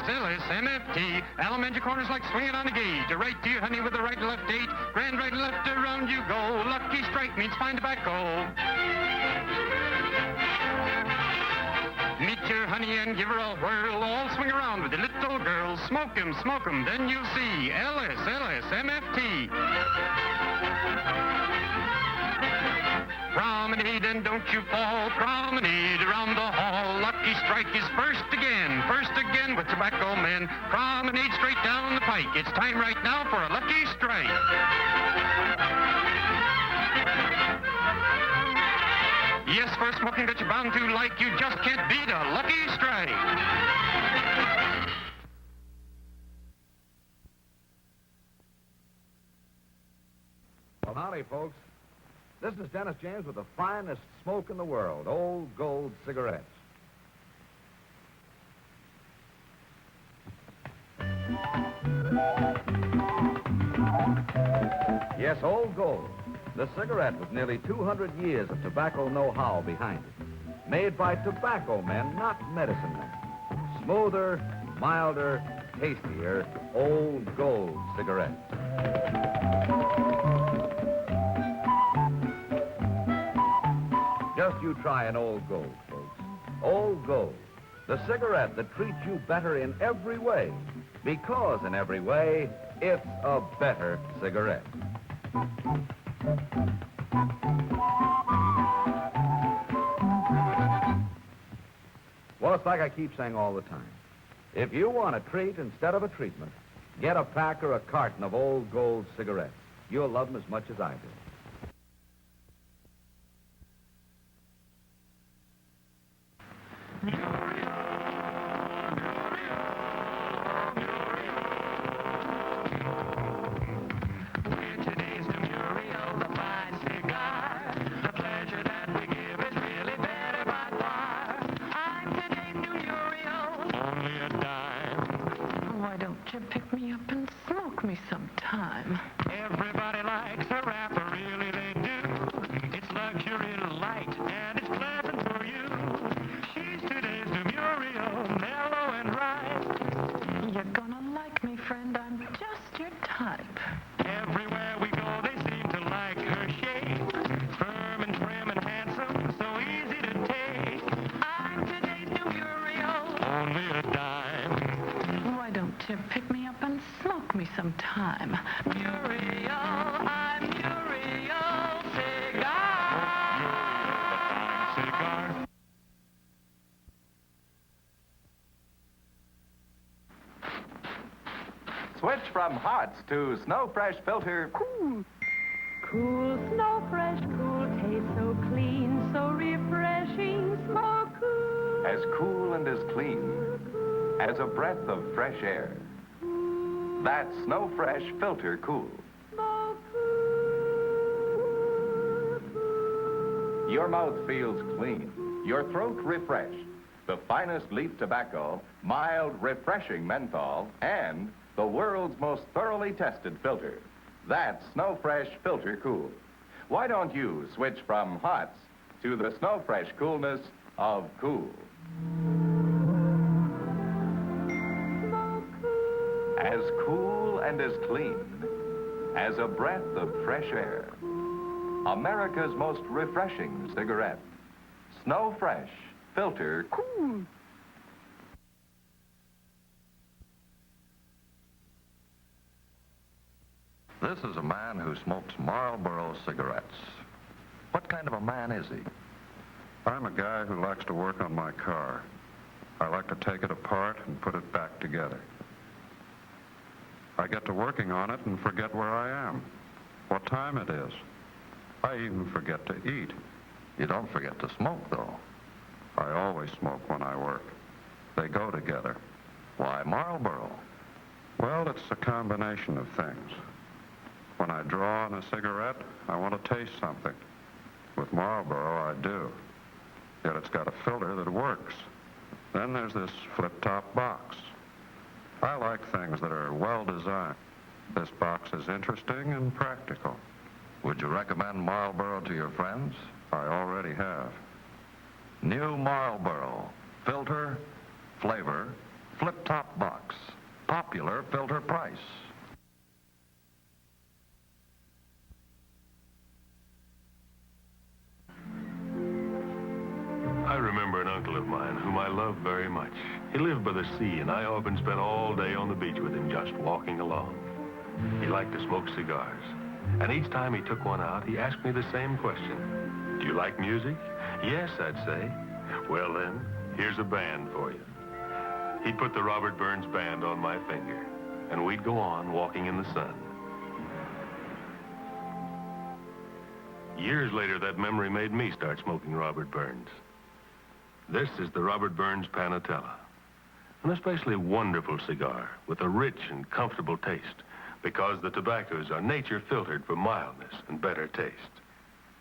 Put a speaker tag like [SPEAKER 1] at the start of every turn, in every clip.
[SPEAKER 1] Ellis, MFT. Elementary corners like swinging on a gauge. A right to you, honey, with a right and left date. Grand right and left, around you go. Lucky strike means fine tobacco. Meet your honey and give her a whirl. All swing around with the little girls. Smoke 'em, then you'll see. Ellis, MFT. Promenade and don't you fall. Promenade around the hall. Lucky strike is first again with tobacco men. Promenade straight down the pike. It's time right now for a lucky strike. Yes, for smoking that you're bound to like, you just can't beat a lucky strike.
[SPEAKER 2] Well, howdy, folks. This is Dennis James with the finest smoke in the world, Old Gold cigarettes. Yes, Old Gold. The cigarette with nearly 200 years of tobacco know-how behind it. Made by tobacco men, not medicine men. Smoother, milder, tastier, Old Gold cigarettes. Just you try an Old Gold, folks. Old Gold, the cigarette that treats you better in every way, because in every way, it's a better cigarette. Well, it's like I keep saying all the time. If you want a treat instead of a treatment, get a pack or a carton of Old Gold cigarettes. You'll love them as much as I do.
[SPEAKER 3] Pick me up and smoke me sometime.
[SPEAKER 4] Everybody likes a wrapper, really they do. It's luxury light and it's pleasant for you. She's today's Muriel, mellow and right.
[SPEAKER 3] You're gonna like me, friend. I'm just your type.
[SPEAKER 4] Everywhere we go, they seem to like her shape. Firm and trim and handsome, so easy to take.
[SPEAKER 3] I'm today's new Muriel.
[SPEAKER 4] Only a dime.
[SPEAKER 3] Why don't you pick me up and smoke me sometime? Muriel, I'm Muriel Cigar.
[SPEAKER 4] Cigar.
[SPEAKER 5] Switch from Hots to Snow Fresh Filter.
[SPEAKER 6] Cool. Cool, Snow Fresh, cool, taste so clean, so refreshing, smoke cool.
[SPEAKER 5] As cool and as clean as a breath of fresh air. That's Snow Fresh Filter Cool.
[SPEAKER 6] Smoke cool, cool.
[SPEAKER 5] Your mouth feels clean, your throat refreshed. The finest leaf tobacco, mild, refreshing menthol, and the world's most thoroughly tested filter. That's Snow Fresh Filter Cool. Why don't you switch from Hots to the Snow Fresh coolness of cool? As cool and as clean as a breath of fresh air. America's most refreshing cigarette. Snow Fresh Filter Cool.
[SPEAKER 7] This is a man who smokes Marlboro cigarettes. What kind of a man is he?
[SPEAKER 8] I'm a guy who likes to work on my car. I like to take it apart and put it back together. I get to working on it and forget where I am, what time it is. I even forget to eat.
[SPEAKER 7] You don't forget to smoke, though.
[SPEAKER 8] I always smoke when I work. They go together.
[SPEAKER 7] Why Marlboro?
[SPEAKER 8] Well, it's a combination of things. When I draw on a cigarette, I want to taste something. With Marlboro, I do. Yet it's got a filter that works. Then there's this flip-top box. I like things that are well-designed. This box is interesting and practical.
[SPEAKER 7] Would you recommend Marlboro to your friends?
[SPEAKER 8] I already have.
[SPEAKER 7] New Marlboro. Filter, flavor, flip-top box. Popular filter price.
[SPEAKER 9] I remember an uncle of mine whom I loved very much. He lived by the sea, and I often spent all day on the beach with him just walking along. He liked to smoke cigars, and each time he took one out, he asked me the same question. Do you like music? Yes, I'd say. Well then, here's a band for you. He'd put the Robert Burns band on my finger, and we'd go on walking in the sun. Years later, that memory made me start smoking Robert Burns. This is the Robert Burns Panatella, an especially wonderful cigar with a rich and comfortable taste because the tobaccos are nature filtered for mildness and better taste.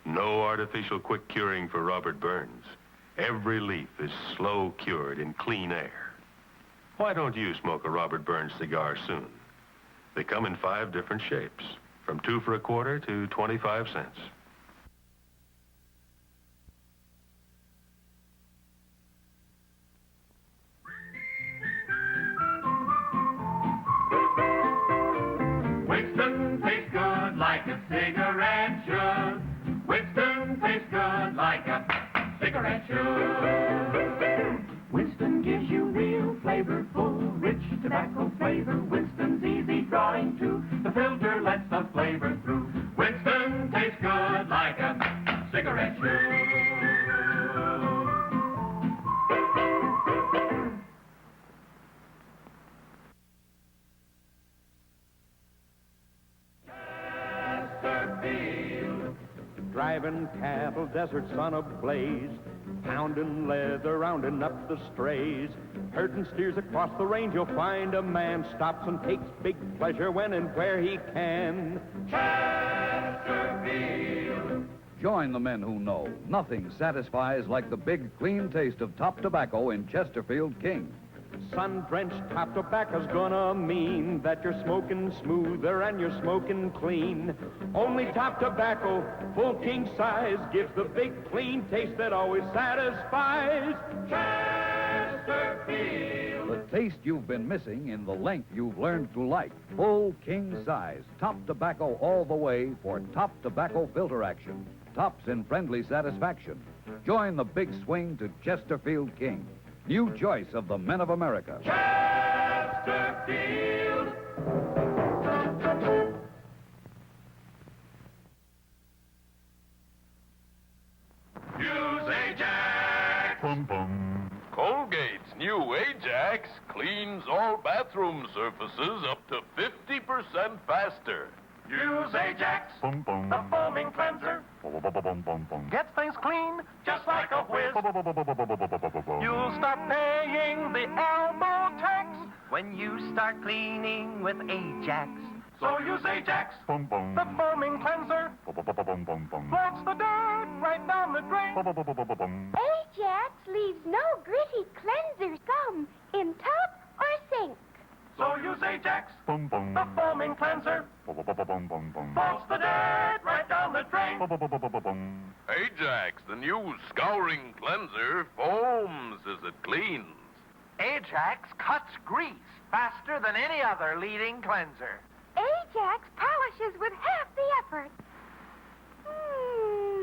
[SPEAKER 9] No artificial quick curing for Robert Burns. Every leaf is slow cured in clean air. Why don't you smoke a Robert Burns cigar soon? They come in 5 different shapes, from 2 for a quarter to 25 cents.
[SPEAKER 4] Winston tastes good like a cigarette should. Winston tastes good like a cigarette should. Winston gives you real flavorful, rich tobacco flavor. Winston's easy drawing too. The filter lets the flavor through. Winston tastes good like a cigarette should.
[SPEAKER 10] Driving cattle, desert sun ablaze, pounding leather, rounding up the strays. Herding steers across the range, you'll find a man stops and takes big pleasure when and where he can.
[SPEAKER 2] Chesterfield. Join the men who know. Nothing satisfies like the big, clean taste of top tobacco in Chesterfield King.
[SPEAKER 10] Sun-drenched top tobacco's gonna mean that you're smoking smoother and you're smoking clean. Only top tobacco, full king size, gives the big clean taste that always satisfies. Chesterfield.
[SPEAKER 2] The taste you've been missing in the length you've learned to like. Full king size, top tobacco all the way for top tobacco filter action. Tops in friendly satisfaction. Join the big swing to Chesterfield King. New choice of the men of America.
[SPEAKER 4] Chesterfield. Use Ajax.
[SPEAKER 11] Boom, boom. Colgate's new Ajax cleans all bathroom surfaces up to 50% faster.
[SPEAKER 4] Use Ajax.
[SPEAKER 11] Boom, boom.
[SPEAKER 4] The foaming cleanser.
[SPEAKER 11] Boom, boom, boom, boom, boom.
[SPEAKER 4] Gets things clean just like a whiz. You'll stop paying the elbow tax when you start cleaning with Ajax. So use Ajax.
[SPEAKER 11] Boom, boom.
[SPEAKER 4] The foaming cleanser.
[SPEAKER 11] Boom, boom, boom, boom, boom.
[SPEAKER 4] Floats the dirt right down the drain.
[SPEAKER 11] Boom, boom, boom, boom, boom.
[SPEAKER 12] Ajax leaves no gritty cleanser scum in tub or sink.
[SPEAKER 4] So use Ajax.
[SPEAKER 11] Boom, boom.
[SPEAKER 4] The foaming cleanser.
[SPEAKER 11] Boom, boom, boom, boom, boom, boom.
[SPEAKER 4] Floats the dirt right down the drain.
[SPEAKER 11] Boom, boom, boom, boom, boom, boom. Ajax, the new scouring cleanser, foams as it cleans.
[SPEAKER 13] Ajax cuts grease faster than any other leading cleanser.
[SPEAKER 12] Ajax polishes with half the effort.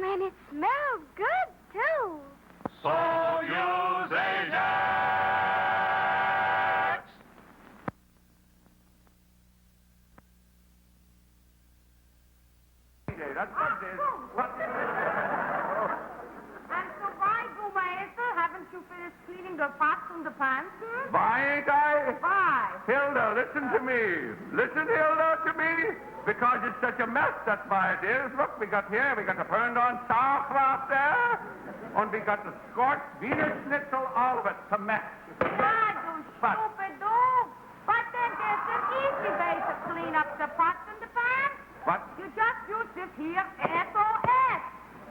[SPEAKER 12] And it smells good, too.
[SPEAKER 4] So use Ajax.
[SPEAKER 6] And so why go, Maestro? Haven't you finished cleaning the pots and the pans, sir?
[SPEAKER 14] Why ain't I?
[SPEAKER 6] Why?
[SPEAKER 14] Hilda, listen to me. Listen, Hilda, to me. Because it's such a mess, that's why it is. Look, we got the burned on sauerkraut there. And we got the scorched Wiener Schnitzel, all of it's a mess.
[SPEAKER 6] Ah, you stupid dog. But then there's an easy way to clean up the pots and the pans.
[SPEAKER 14] What?
[SPEAKER 6] You just use this here SOS.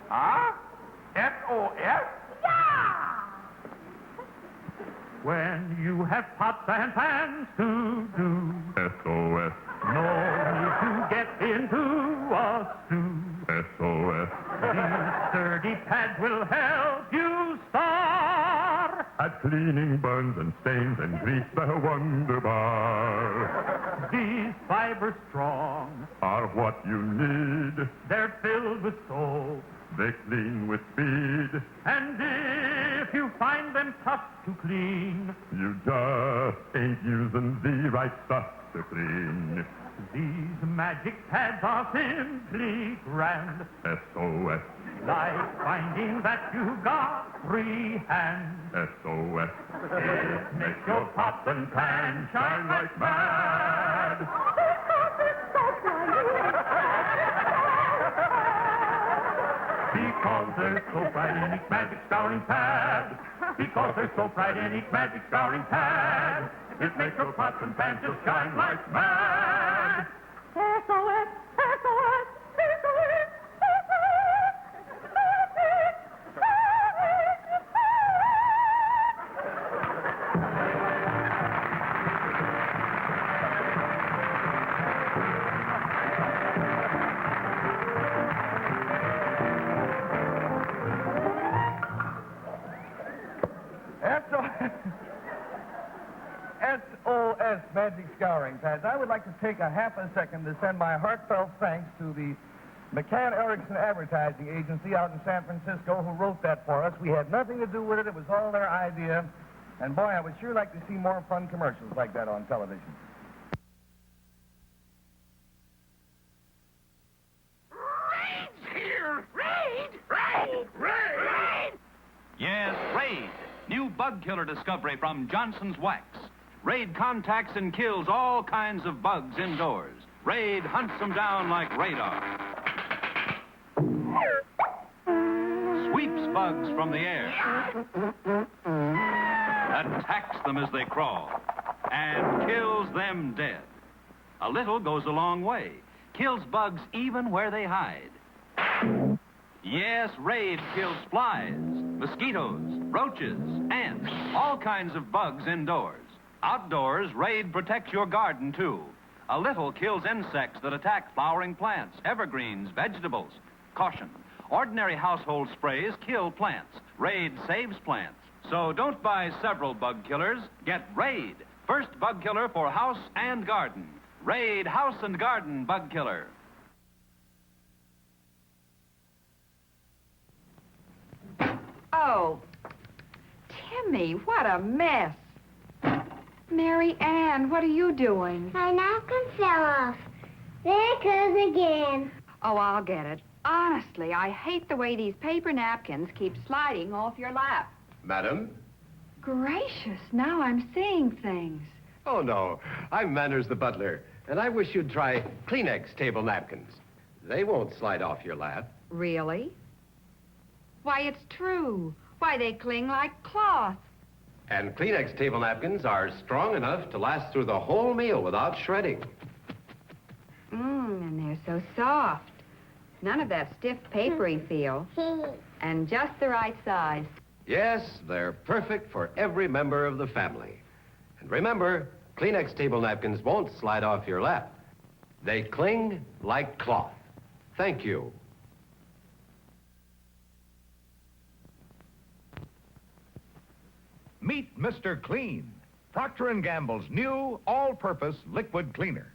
[SPEAKER 14] Huh? SOS?
[SPEAKER 6] Yeah!
[SPEAKER 4] When you have pots and pans to do,
[SPEAKER 11] SOS.
[SPEAKER 4] no need to get into a stew.
[SPEAKER 11] SOS.
[SPEAKER 4] These sturdy pads will help you start.
[SPEAKER 11] At
[SPEAKER 8] cleaning burns and stains and grease the Wonder Bar.
[SPEAKER 10] These fibers strong
[SPEAKER 8] Are what you need.
[SPEAKER 10] they're filled with soap.
[SPEAKER 8] They clean with speed.
[SPEAKER 10] And if you find them tough to clean,
[SPEAKER 8] You just ain't using the right stuff to clean.
[SPEAKER 10] these magic pads are simply grand.
[SPEAKER 8] SOS,
[SPEAKER 10] Like finding that you got free hands.
[SPEAKER 8] SOS.
[SPEAKER 10] It makes your pots and pans shine like mad. Because there's soap right in each magic scouring pad. Because there's soap right in each magic scouring pad. It makes your pots and pans just shine like mad. SOS, SOS, SOS,
[SPEAKER 15] SOS Magic Scouring Pads. I would like to take a half a second to send my heartfelt thanks to the McCann Erickson Advertising Agency out in San Francisco who wrote that for us. We had nothing to do with it. It was all their idea. And boy, I would sure like to see more fun commercials like that on television.
[SPEAKER 16] Here! Raid!
[SPEAKER 17] Yes, Raid. New bug killer discovery from Johnson's Wax. Raid contacts and kills all kinds of bugs indoors. Raid hunts them down like radar. Sweeps bugs from the air. Attacks them as they crawl. And kills them dead. A little goes a long way. Kills bugs even where they hide. Yes, Raid kills flies, mosquitoes, roaches, ants, all kinds of bugs indoors. Outdoors, Raid protects your garden, too. A little kills insects that attack flowering plants, evergreens, vegetables. Caution, ordinary household sprays kill plants. Raid saves plants. So don't buy several bug killers. Get Raid, first bug killer for house and garden. Raid House and Garden Bug Killer.
[SPEAKER 18] Oh, Timmy, what a mess. Mary Ann, what are you doing?
[SPEAKER 12] My napkin fell off. There it goes again.
[SPEAKER 18] Oh, I'll get it. Honestly, I hate the way these paper napkins keep sliding off your lap.
[SPEAKER 19] Madam?
[SPEAKER 18] Gracious, now I'm seeing things.
[SPEAKER 19] Oh, no. I'm Manners the butler, and I wish you'd try Kleenex table napkins. They won't slide off your lap.
[SPEAKER 18] Really? Why, it's true. Why, they cling like cloth.
[SPEAKER 19] And Kleenex table napkins are strong enough to last through the whole meal without shredding.
[SPEAKER 18] And they're so soft. None of that stiff, papery feel. And just the right size.
[SPEAKER 19] Yes, they're perfect for every member of the family. And remember, Kleenex table napkins won't slide off your lap. They cling like cloth. Thank you.
[SPEAKER 20] Meet Mr. Clean, Procter & Gamble's new all-purpose liquid cleaner.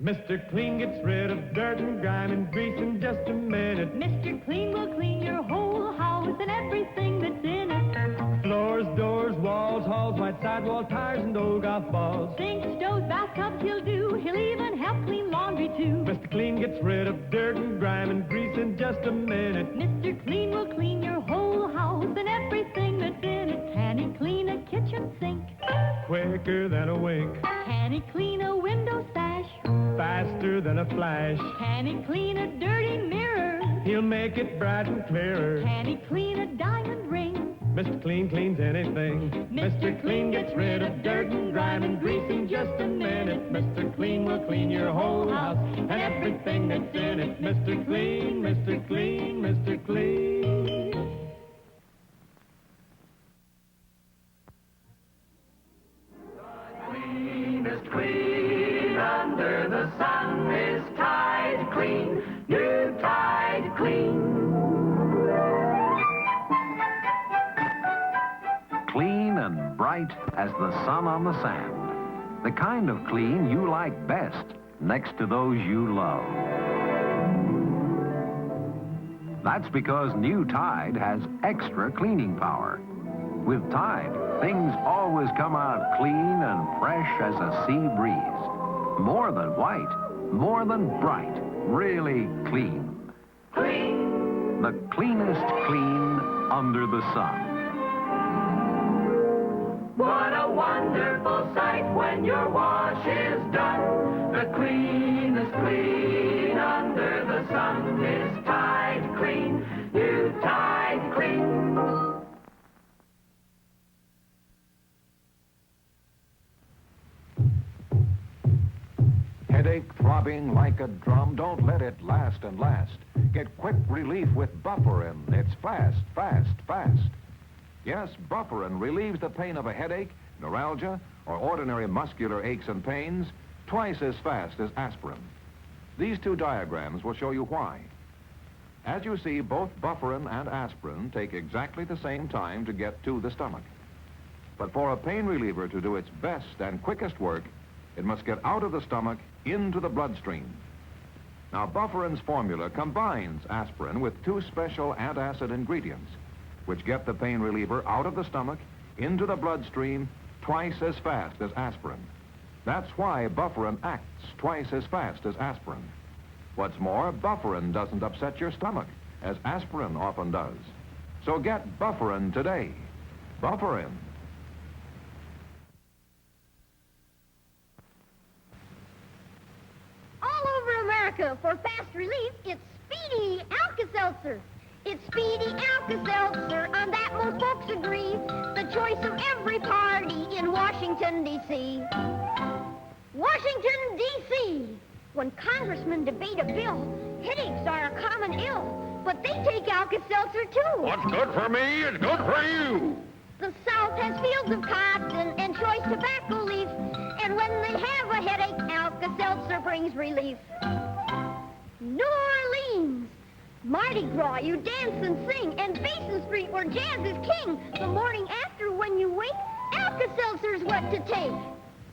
[SPEAKER 10] Mr. Clean gets rid of dirt and grime and grease in just a minute.
[SPEAKER 6] Mr. Clean will clean your whole house and everything that's in it.
[SPEAKER 10] Floors, doors, walls, halls, white sidewall, tires, and old golf balls.
[SPEAKER 6] Sinks, stoves, bathtubs he'll do. He'll even help clean laundry, too.
[SPEAKER 10] Mr. Clean gets rid of dirt and grime and grease in just a minute.
[SPEAKER 6] Mr. Clean will clean your whole house and everything that's in it. Can he clean a kitchen sink?
[SPEAKER 10] Quicker than a wink.
[SPEAKER 6] Can he clean a window sash?
[SPEAKER 10] Faster than a flash.
[SPEAKER 6] Can he clean a dirty mirror?
[SPEAKER 10] He'll make it bright and clearer.
[SPEAKER 6] Can he clean a diamond ring?
[SPEAKER 10] Mr. Clean cleans anything.
[SPEAKER 6] Mr. Clean gets rid of dirt and grime and grease in just a minute.
[SPEAKER 10] Mr. Clean will clean your whole house and everything that's in it. Mr. Clean, Mr. Clean, Mr. Clean.
[SPEAKER 16] Cleanest clean under the sun is Tide Clean, new Tide Clean.
[SPEAKER 7] Clean and
[SPEAKER 21] as the sun on the sand. The kind of clean you like best next to those you love. That's because new Tide has extra cleaning power. With Tide, things always come out clean and fresh as a sea breeze. More than white, more than bright, really clean.
[SPEAKER 16] Clean.
[SPEAKER 21] The cleanest clean under the sun.
[SPEAKER 16] What a wonderful sight when your wash is done. The cleanest clean under the sun is Tide Clean. New Tide Clean.
[SPEAKER 20] Headache throbbing like a drum? Don't let it last and last. Get quick relief with Bufferin. It's fast, fast, fast. Yes, Bufferin relieves the pain of a headache, neuralgia, or ordinary muscular aches and pains twice as fast as aspirin. These two diagrams will show you why. As you see, both Bufferin and aspirin take exactly the same time to get to the stomach. But for a pain reliever to do its best and quickest work, it must get out of the stomach into the bloodstream. Now, Bufferin's formula combines aspirin with two special antacid ingredients, which get the pain reliever out of the stomach into the bloodstream twice as fast as aspirin. That's why Bufferin acts twice as fast as aspirin. What's more, Bufferin doesn't upset your stomach, as aspirin often does. So get Bufferin today. Bufferin.
[SPEAKER 12] All over America, for fast relief, it's Speedy Alka-Seltzer. It's Speedy Alka-Seltzer, on that most folks agree. The choice of every party in Washington, D.C. Washington, D.C. When congressmen debate a bill, headaches are a common ill, but they take Alka-Seltzer too.
[SPEAKER 11] What's good for me is good for you.
[SPEAKER 12] The South has fields of cotton and choice tobacco leaf, and when they have a headache, Alka-Seltzer brings relief. New Orleans, Mardi Gras, you dance and sing, and Basin Street where jazz is king. The morning after when you wake, Alka-Seltzer's what to take.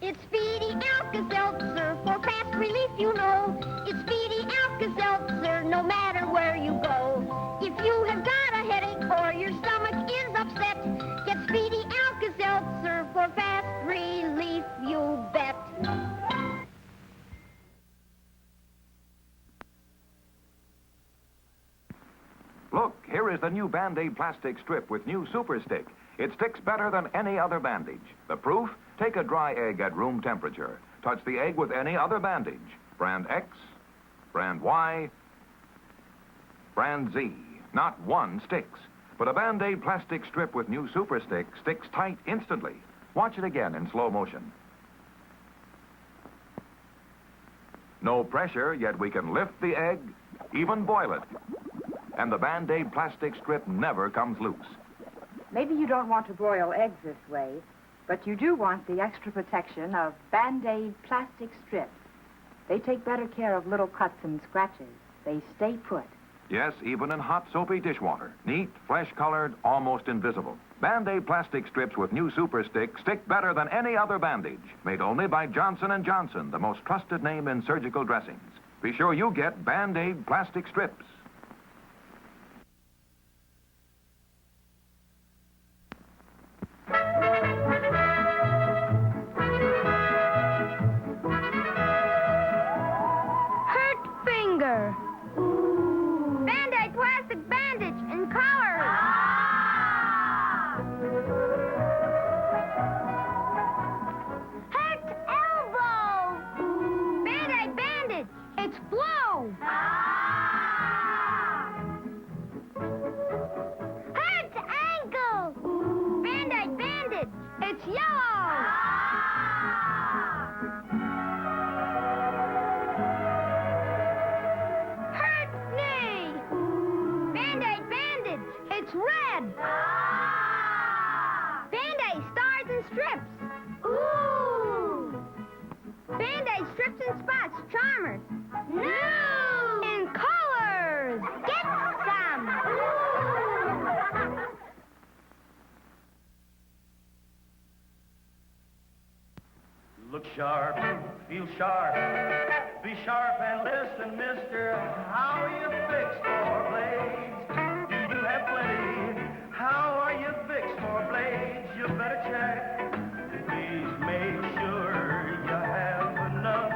[SPEAKER 12] It's Speedy Alka-Seltzer, for fast relief you know. It's Speedy Alka-Seltzer, no matter where you go. If you have got a headache or your stomach is upset, get Speedy Alka-Seltzer, for fast relief you bet.
[SPEAKER 20] Look, here is the new Band-Aid plastic strip with new Super Stick. It sticks better than any other bandage. The proof? Take a dry egg at room temperature. Touch the egg with any other bandage. Brand X, brand Y, brand Z. Not one sticks. But a Band-Aid plastic strip with new Super Stick sticks tight instantly. Watch it again in slow motion. No pressure, yet we can lift the egg, even boil it. And the Band-Aid plastic strip never comes loose.
[SPEAKER 18] Maybe you don't want to broil eggs this way, but you do want the extra protection of Band-Aid plastic strips. They take better care of little cuts and scratches. They stay put.
[SPEAKER 20] Yes, even in hot, soapy dishwater. Neat, flesh-colored, almost invisible. Band-Aid plastic strips with new Super Stick stick better than any other bandage. Made only by Johnson & Johnson, the most trusted name in surgical dressings. Be sure you get Band-Aid plastic strips.
[SPEAKER 12] Hurt finger. Band-Aid plastic bandage and collar. Hurt elbow. Band-Aid bandage. It's blue.
[SPEAKER 1] Look sharp, feel sharp, be sharp and listen, mister. How are you fixed for blades? Do you have plenty? How are you fixed for blades? You better check. Please make sure you have enough,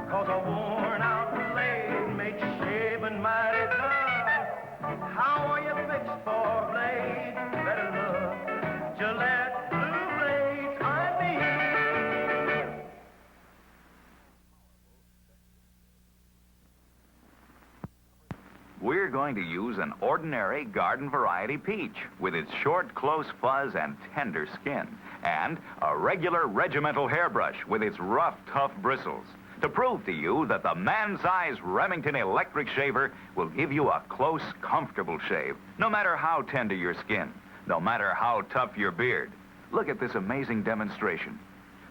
[SPEAKER 1] 'cause a worn out blade makes shaving mighty tough. How are you fixed for blades? Better look. Gillette Blue Blades, I mean.
[SPEAKER 22] We're going to use an ordinary garden variety peach with its short, close fuzz and tender skin, and a regular regimental hairbrush with its rough, tough bristles, to prove to you that the man-sized Remington electric shaver will give you a close, comfortable shave, no matter how tender your skin, no matter how tough your beard. Look at this amazing demonstration.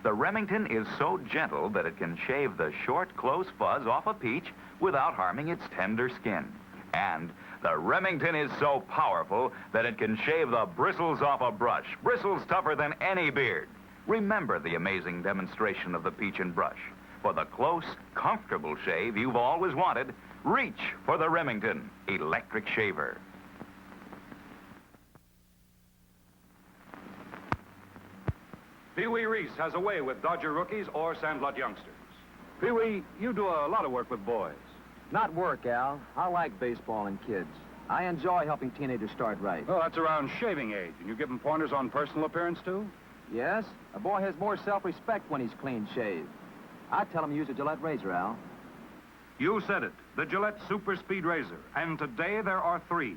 [SPEAKER 22] The Remington is so gentle that it can shave the short, close fuzz off a peach without harming its tender skin. And the Remington is so powerful that it can shave the bristles off a brush, bristles tougher than any beard. Remember the amazing demonstration of the peach and brush. For the close, comfortable shave you've always wanted, reach for the Remington electric shaver.
[SPEAKER 17] Pee-wee Reese has a way with Dodger rookies or Sandlot youngsters. Pee-wee, you do a lot of work with boys.
[SPEAKER 23] Not work, Al. I like baseball and kids. I enjoy helping teenagers start right.
[SPEAKER 17] Oh, that's around shaving age. And you give them pointers on personal appearance, too?
[SPEAKER 23] Yes. A boy has more self-respect when he's clean shaved. I tell him to use a Gillette razor, Al.
[SPEAKER 17] You said it. The Gillette Super Speed Razor. And today there are 3.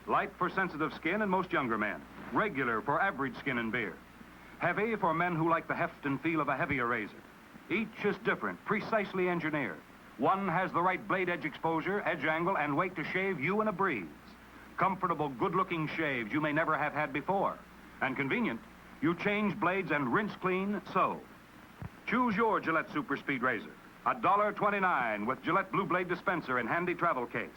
[SPEAKER 17] Light for sensitive skin and most younger men. Regular for average skin and beard. Heavy for men who like the heft and feel of a heavier razor. Each is different, precisely engineered. One has the right blade edge exposure, edge angle, and weight to shave you in a breeze. Comfortable, good-looking shaves you may never have had before. And convenient, you change blades and rinse clean, so. Choose your Gillette Super Speed Razor. $1.29 with Gillette Blue Blade dispenser in handy travel case.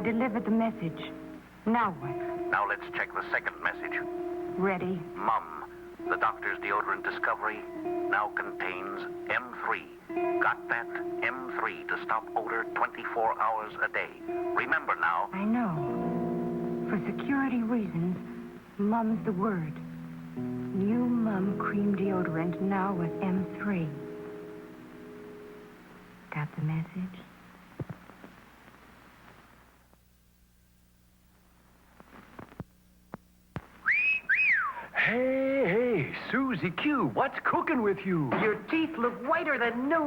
[SPEAKER 18] Delivered the message. Now what?
[SPEAKER 13] Now let's check the second message.
[SPEAKER 18] Ready.
[SPEAKER 13] Mum, the doctor's deodorant discovery now contains M3. Got that? M3 to stop odor 24 hours a day. Remember now.
[SPEAKER 18] I know. For security reasons, Mum's the word. New Mum cream deodorant now with M3. Got the message?
[SPEAKER 24] Hey, Susie Q, what's cooking with you?
[SPEAKER 25] Your teeth look whiter than new.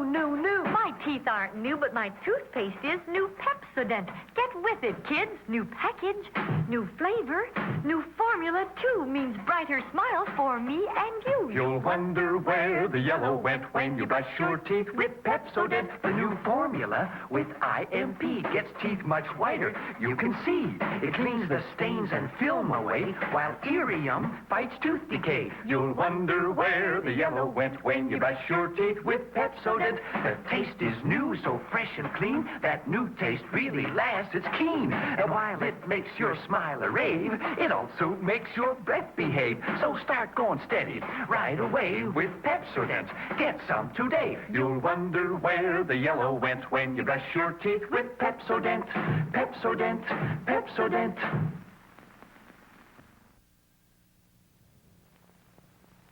[SPEAKER 25] My teeth aren't new, but my toothpaste is new Pepsodent. Get with it, kids. New package, new flavor, new formula, too, means brighter smiles for me and you.
[SPEAKER 24] You'll wonder where the yellow went when you brush your teeth with Pepsodent. The new formula with IMP gets teeth much whiter. You can see it cleans the stains and film away, while Irium fights tooth decay. You'll wonder where the yellow went when you brush your teeth with Pepsodent. The taste is new, so fresh and clean. That new taste really lasts, it's keen. And while it makes your smile a rave, it also makes your breath behave. So start going steady right away with Pepsodent. Get some today. You'll wonder where the yellow went when you brush your teeth with Pepsodent. Pepsodent, Pepsodent.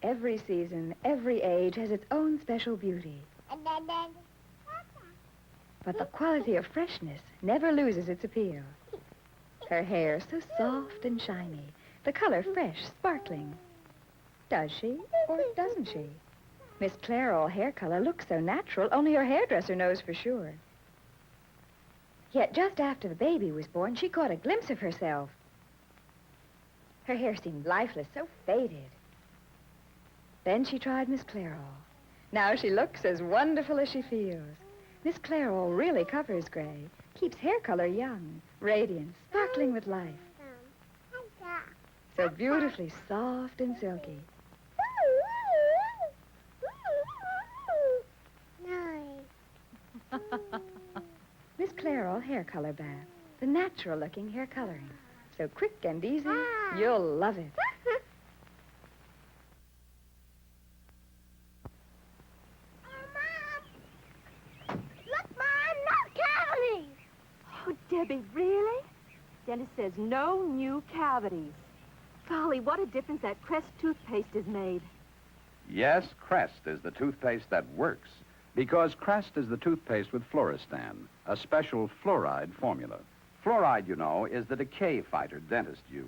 [SPEAKER 26] Every season, every age has its own special beauty. But the quality of freshness never loses its appeal. Her hair so soft and shiny, the color fresh, sparkling. Does she or doesn't she? Miss Clairol hair color looks so natural, only her hairdresser knows for sure. Yet just after the baby was born, she caught a glimpse of herself. Her hair seemed lifeless, so faded. Then she tried Miss Clairol. Now she looks as wonderful as she feels. Miss Clairol really covers gray, keeps hair color young, radiant, sparkling with life. So beautifully soft and silky. Miss Clairol hair color bath, the natural-looking hair coloring. So quick and easy, you'll love it.
[SPEAKER 2] Oh, Debbie, really? Dentist says no new cavities. Golly, what a difference that Crest toothpaste has made.
[SPEAKER 3] Yes, Crest is the toothpaste that works. Because Crest is the toothpaste with Fluoristan, a special fluoride formula. Fluoride, you know, is the decay fighter dentists use.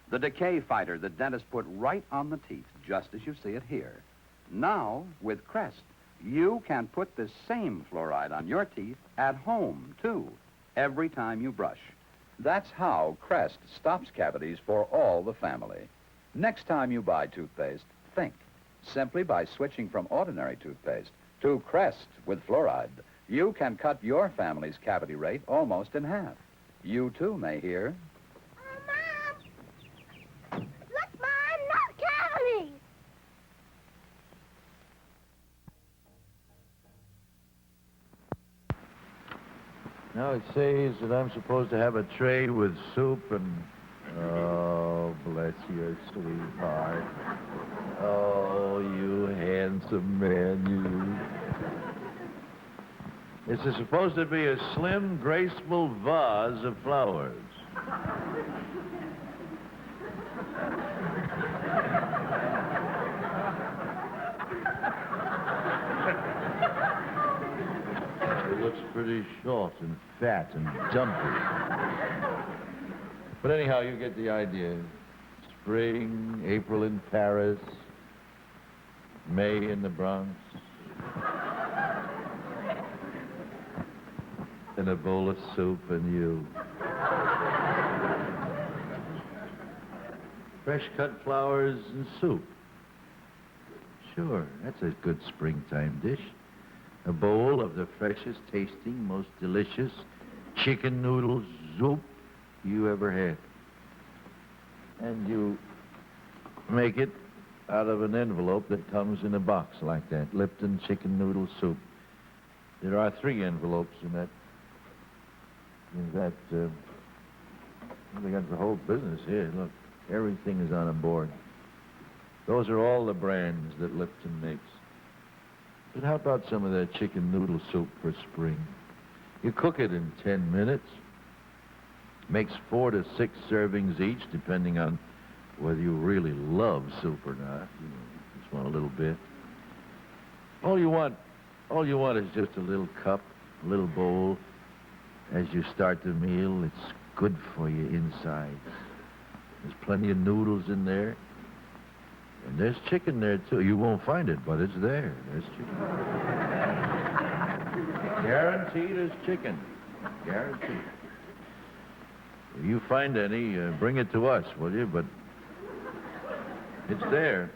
[SPEAKER 3] The decay fighter that dentists put right on the teeth, just as you see it here. Now, with Crest, you can put this same fluoride on your teeth at home, too, every time you brush. That's how Crest stops cavities for all the family. Next time you buy toothpaste, think. Simply by switching from ordinary toothpaste to Crest with fluoride, you can cut your family's cavity rate almost in half. You, too, may hear...
[SPEAKER 12] Look, Mom, no cavities!
[SPEAKER 4] Now it says that I'm supposed to have a tray with soup and... Oh, bless your sweetheart. Oh, you handsome man, you. This is supposed to be a slim, graceful vase of flowers. It looks pretty short and fat and dumpy. But anyhow, you get the idea. Spring, April in Paris, May in the Bronx. And a bowl of soup and you. Fresh cut flowers and soup. Sure, that's a good springtime dish. A bowl of the freshest tasting, most delicious chicken noodle soup you ever had. And you make it out of an envelope that comes in a box like that. Lipton chicken noodle soup. There are 3 envelopes in that. They got the whole business here. Look, everything is on a board. Those are all the brands that Lipton makes. But how about some of that chicken noodle soup for spring? You cook it in 10 minutes. Makes 4 to 6 servings each, depending on whether you really love soup or not. You know, just want a little bit. All you want is just a little cup, a little bowl. As you start the meal, it's good for you inside. There's plenty of noodles in there. And there's chicken there, too. You won't find it, but it's there. There's chicken. Guaranteed there's chicken. Guaranteed. If you find any, bring it to us, will you? But it's there.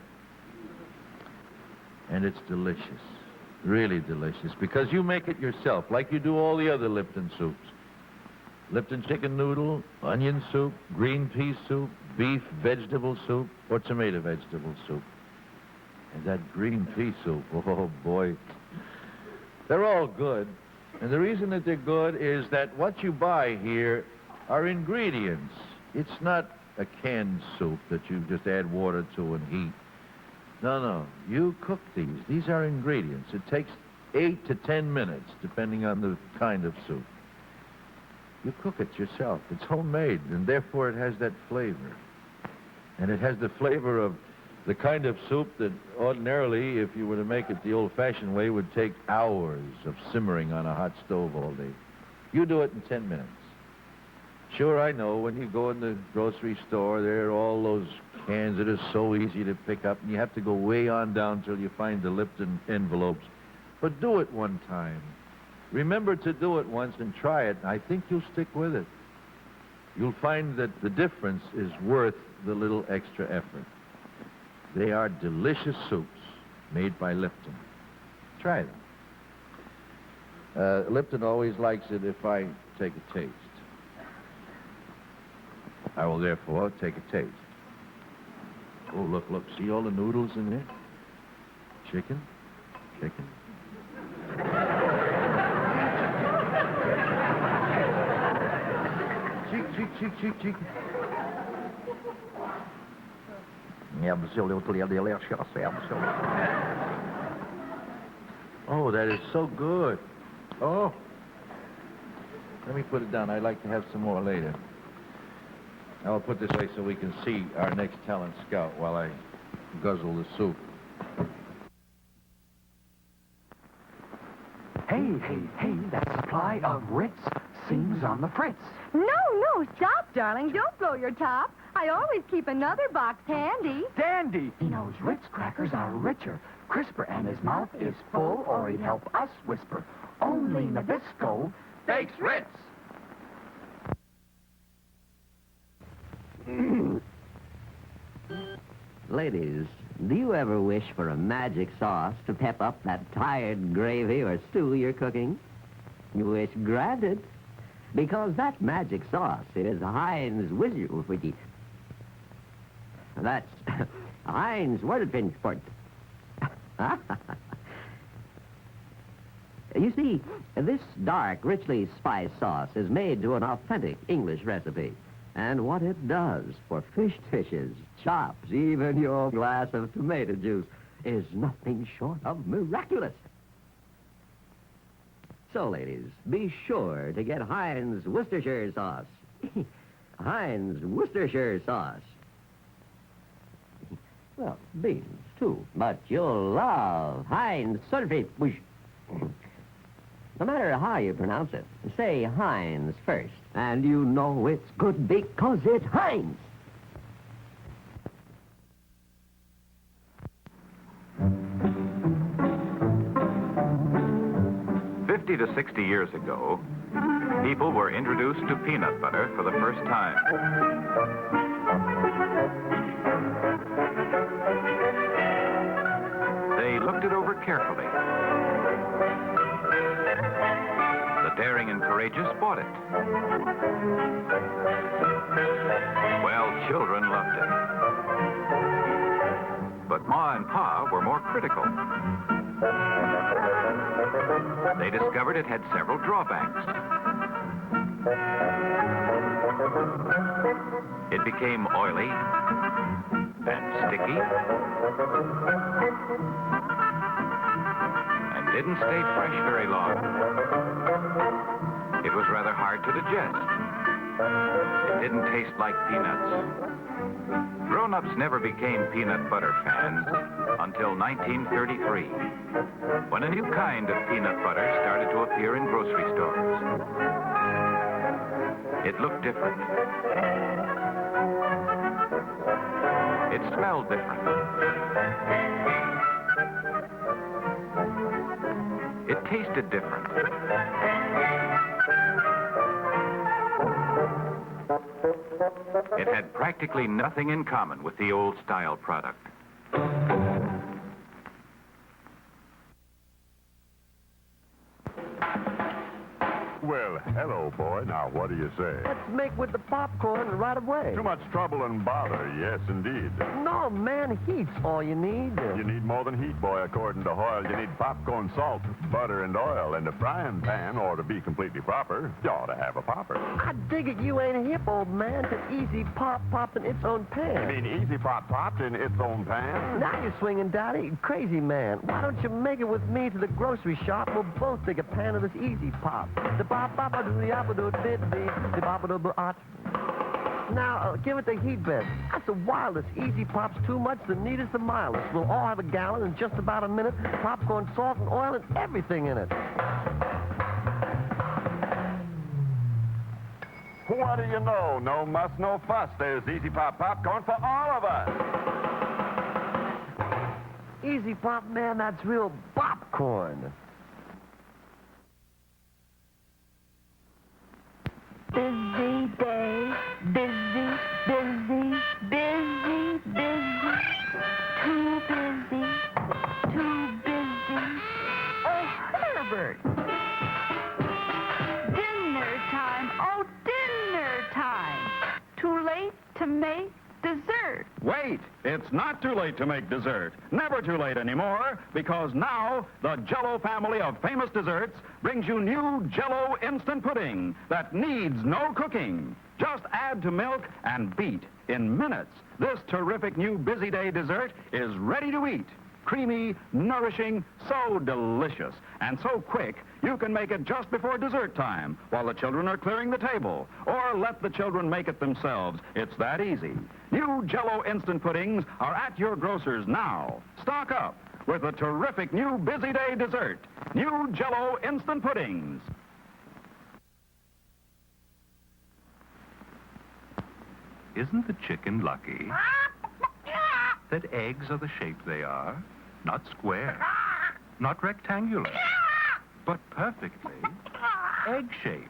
[SPEAKER 4] And it's delicious. Really delicious. Because you make it yourself, like you do all the other Lipton soups. Lipton chicken noodle, onion soup, green pea soup, beef vegetable soup, or tomato vegetable soup. And that green pea soup, oh boy. They're all good. And the reason that they're good is that what you buy here are ingredients. It's not a canned soup that you just add water to and heat. No. You cook these. These are ingredients. It takes 8 to 10 minutes, depending on the kind of soup. You cook it yourself. It's homemade, and therefore it has that flavor. And it has the flavor of the kind of soup that ordinarily, if you were to make it the old-fashioned way, would take hours of simmering on a hot stove all day. You do it in 10 minutes. Sure, I know, when you go in the grocery store, there are all those cans that are so easy to pick up, and you have to go way on down till you find the Lipton envelopes. But do it one time. Remember to do it once and try it. I think you'll stick with it. you'll find that the difference is worth the little extra effort. They are delicious soups made by Lipton. Try them. Lipton always likes it if I take a taste. I will therefore take a taste. Oh, look, look. See all the noodles in there? Chicken. Cheek. Oh, that is so good. Oh. Let me put it down. I'd like to have some more later. I'll put this way so we can see our next talent scout while I guzzle the soup.
[SPEAKER 24] Hey, that supply of Ritz seems on the fritz.
[SPEAKER 25] No, stop, darling. Don't blow your top. I always keep another box handy.
[SPEAKER 24] Dandy! He knows Ritz crackers are richer, crisper, and his mouth is full, or he'd help us whisper. Only Nabisco bakes Ritz.
[SPEAKER 5] Ladies, do you ever wish for a magic sauce to pep up that tired gravy or stew you're cooking? You wish granted, because that magic sauce is Heinz Wizard. That's Heinz Wordpinsport. You see, this dark, richly spiced sauce is made to an authentic English recipe. And what it does for fish dishes, chops, even your glass of tomato juice is nothing short of miraculous. So, ladies, be sure to get Heinz Worcestershire sauce. Heinz Worcestershire sauce. Well, beans, too. But you'll love Heinz Sulfate. No matter how you pronounce it, say Heinz first. And you know it's good because it's Heinz.
[SPEAKER 22] To 60 years ago, people were introduced to peanut butter for the first time. They looked it over carefully. The daring and courageous bought it. Well, children loved it. But Ma and Pa were more critical. They discovered it had several drawbacks. It became oily and sticky and didn't stay fresh very long. It was rather hard to digest. It didn't taste like peanuts. Grown-ups never became peanut butter fans until 1933, when a new kind of peanut butter started to appear in grocery stores. It looked different. It smelled different. It tasted different. It had practically nothing in common with the old-style product.
[SPEAKER 8] Well, hello, boy. Now, what do you say?
[SPEAKER 9] Let's make with the popcorn right away.
[SPEAKER 8] Too much trouble and bother, yes, indeed.
[SPEAKER 9] No, man, heat's all you need.
[SPEAKER 8] You need more than heat, boy, according to Hoyle. You need popcorn, salt, butter, and oil. And a frying pan ought to be completely proper. You ought to have a popper.
[SPEAKER 9] I dig it you ain't hip, old man, to Easy Pop popped in its own pan.
[SPEAKER 8] You mean Easy Pop popped in its own pan?
[SPEAKER 9] Now you're swinging, Daddy. Crazy man. Why don't you make it with me to the grocery shop? We'll both take a pan of this Easy Pop. The Now, give it the heat bed. That's the wildest. Easy Pop's too much, the neatest, the mildest. We'll all have a gallon in just about a minute. Popcorn, salt, and oil, and everything in it.
[SPEAKER 8] What do you know? No muss, no fuss. There's Easy Pop popcorn for all of us.
[SPEAKER 9] Easy Pop, man, that's real popcorn.
[SPEAKER 25] Busy day. busy, busy, busy, busy. Too busy, too busy. Oh, Herbert. Dinner time, oh, dinner time. Too late to make dessert.
[SPEAKER 6] Wait, it's not too late to make dessert. Never too late anymore, because now the Jell-O family of famous desserts brings you new Jell-O instant pudding that needs no cooking. Just add to milk and beat. In minutes, this terrific new busy day dessert is ready to eat. Creamy, nourishing, so delicious, and so quick, you can make it just before dessert time while the children are clearing the table, or let the children make it themselves. It's that easy. New Jell-O instant puddings are at your grocer's now. Stock up with a terrific new busy day dessert. New Jell-O instant puddings.
[SPEAKER 7] Isn't the chicken lucky that eggs are the shape they are? Not square, not rectangular, but perfectly egg-shaped.